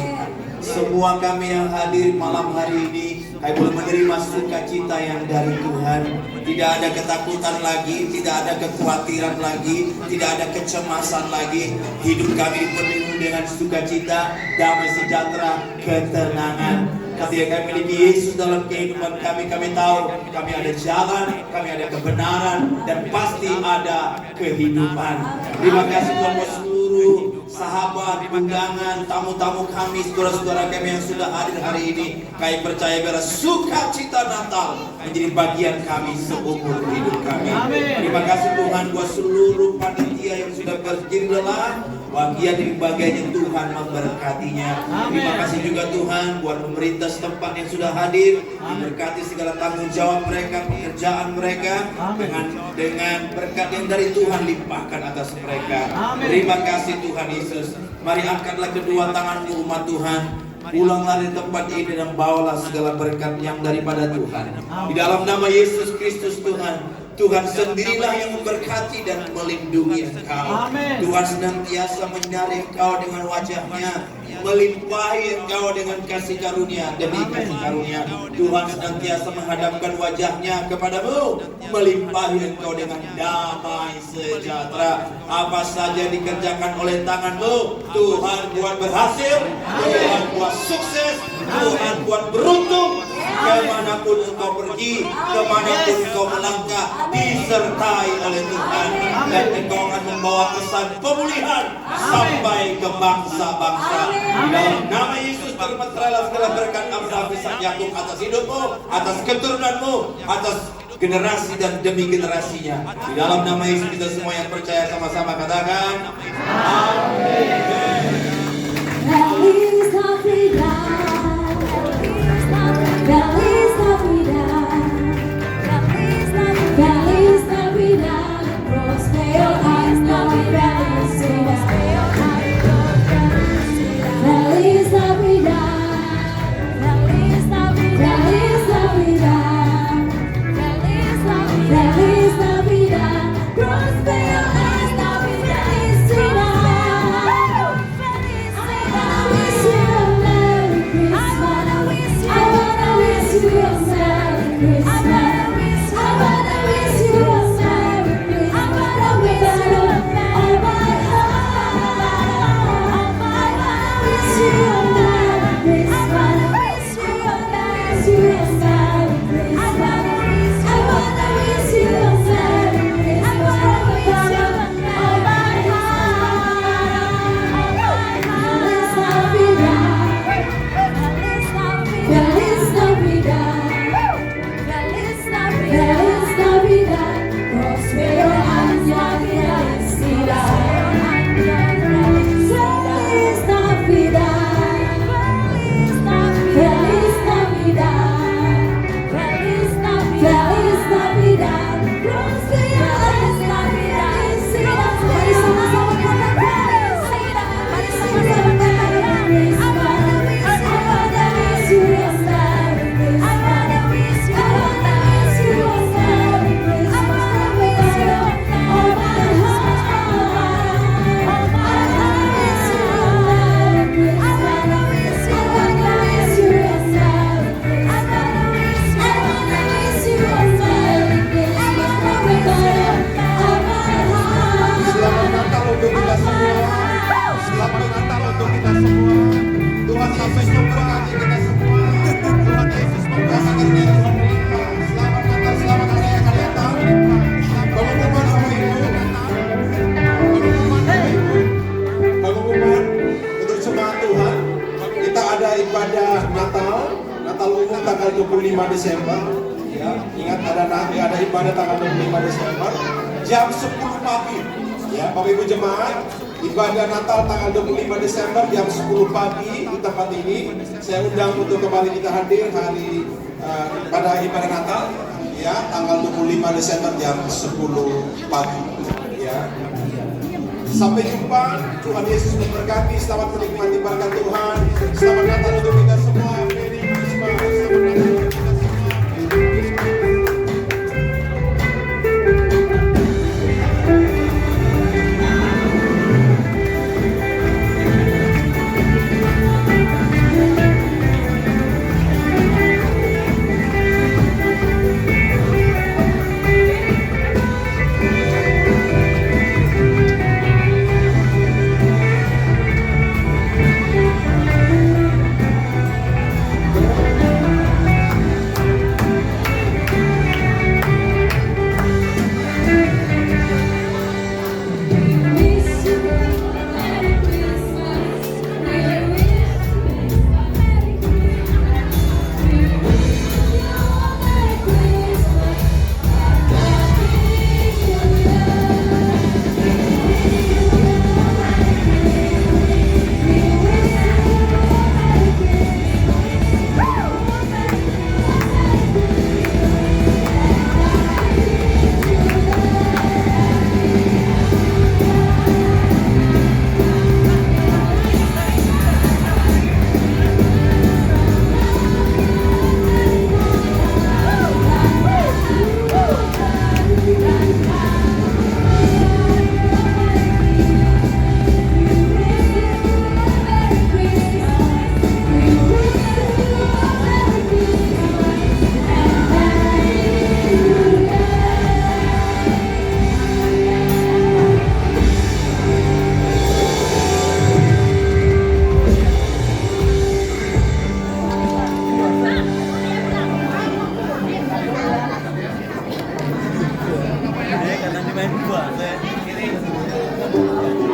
Semua kami yang hadir malam hari ini, kami boleh menerima sukacita yang dari Tuhan. Tidak ada ketakutan lagi, tidak ada kekhawatiran lagi, tidak ada kecemasan lagi. Hidup kami dipenuhi dengan sukacita, damai sejahtera, ketenangan. Ketika kami miliki Yesus dalam kehidupan kami, kami tahu kami ada jalan, kami ada kebenaran, dan pasti ada kehidupan. Terima kasih Tuhan buat seluruh sahabat, undangan, tamu-tamu kami, saudara-saudara kami yang sudah hadir hari ini. Kami percaya biar sukacita Natal menjadi bagian kami seumur hidup kami. Terima kasih Tuhan buat seluruh panitia yang sudah berdiri lelah, bagian demi bagiannya Tuhan memberkatinya. Terima kasih juga Tuhan buat pemerintah setempat yang sudah hadir, diberkati segala tanggung jawab mereka, pekerjaan mereka dengan berkat yang dari Tuhan limpahkan atas mereka. Terima kasih Tuhan Yesus. Mari angkatlah kedua tanganmu umat Tuhan. Pulanglah di tempat ini dan bawalah segala berkat yang daripada Tuhan. Di dalam nama Yesus Kristus Tuhan. Tuhan sendirilah yang memberkati dan melindungi engkau. Tuhan senantiasa menyinari engkau dengan wajahnya, melimpahi engkau dengan kasih karunia demi kasih karunia. Tuhan senantiasa menghadapkan wajahnya kepadamu, melimpahi engkau dengan damai sejahtera. Apa saja dikerjakan oleh tanganmu, Tuhan buat berhasil, Tuhan buat sukses, Tuhan buat beruntung. Kemanapun engkau pergi, kemanapun engkau melangkah, disertai oleh Tuhan. Dan engkau akan membawa pesan pemulihan sampai ke bangsa-bangsa. Di dalam nama Yesus termeterailah segala berkat Abraham, Ishak, Yakub atas hidupmu, atas keturunanmu, atas generasi dan demi generasinya. Di dalam nama Yesus kita semua yang percaya sama-sama katakan amin. Feliz Navidad, Feliz Navidad, Feliz Navidad, prospero año y felicidad. Feliz Navidad, Feliz Navidad, Feliz Navidad, prospero año y felicidad. I wish you a Merry Christmas. tanggal 25 Desember. Ya, ingat ada ibadah tanggal 25 Desember jam 10 pagi. Ya, Bapak Ibu jemaat, ibadah Natal tanggal 25 Desember jam 10 pagi di tempat ini. Saya undang untuk kembali kita hadir pada ibadah Natal ya, tanggal 25 Desember jam 10 pagi. Ya. Sampai jumpa, Tuhan Yesus memberkati. Selamat menikmati berkat Tuhan. Selamat Natal untuk kita semua. Merry Christmas. Selamat Natal untuk kita semua. Dia katanya main dua, saya kiri.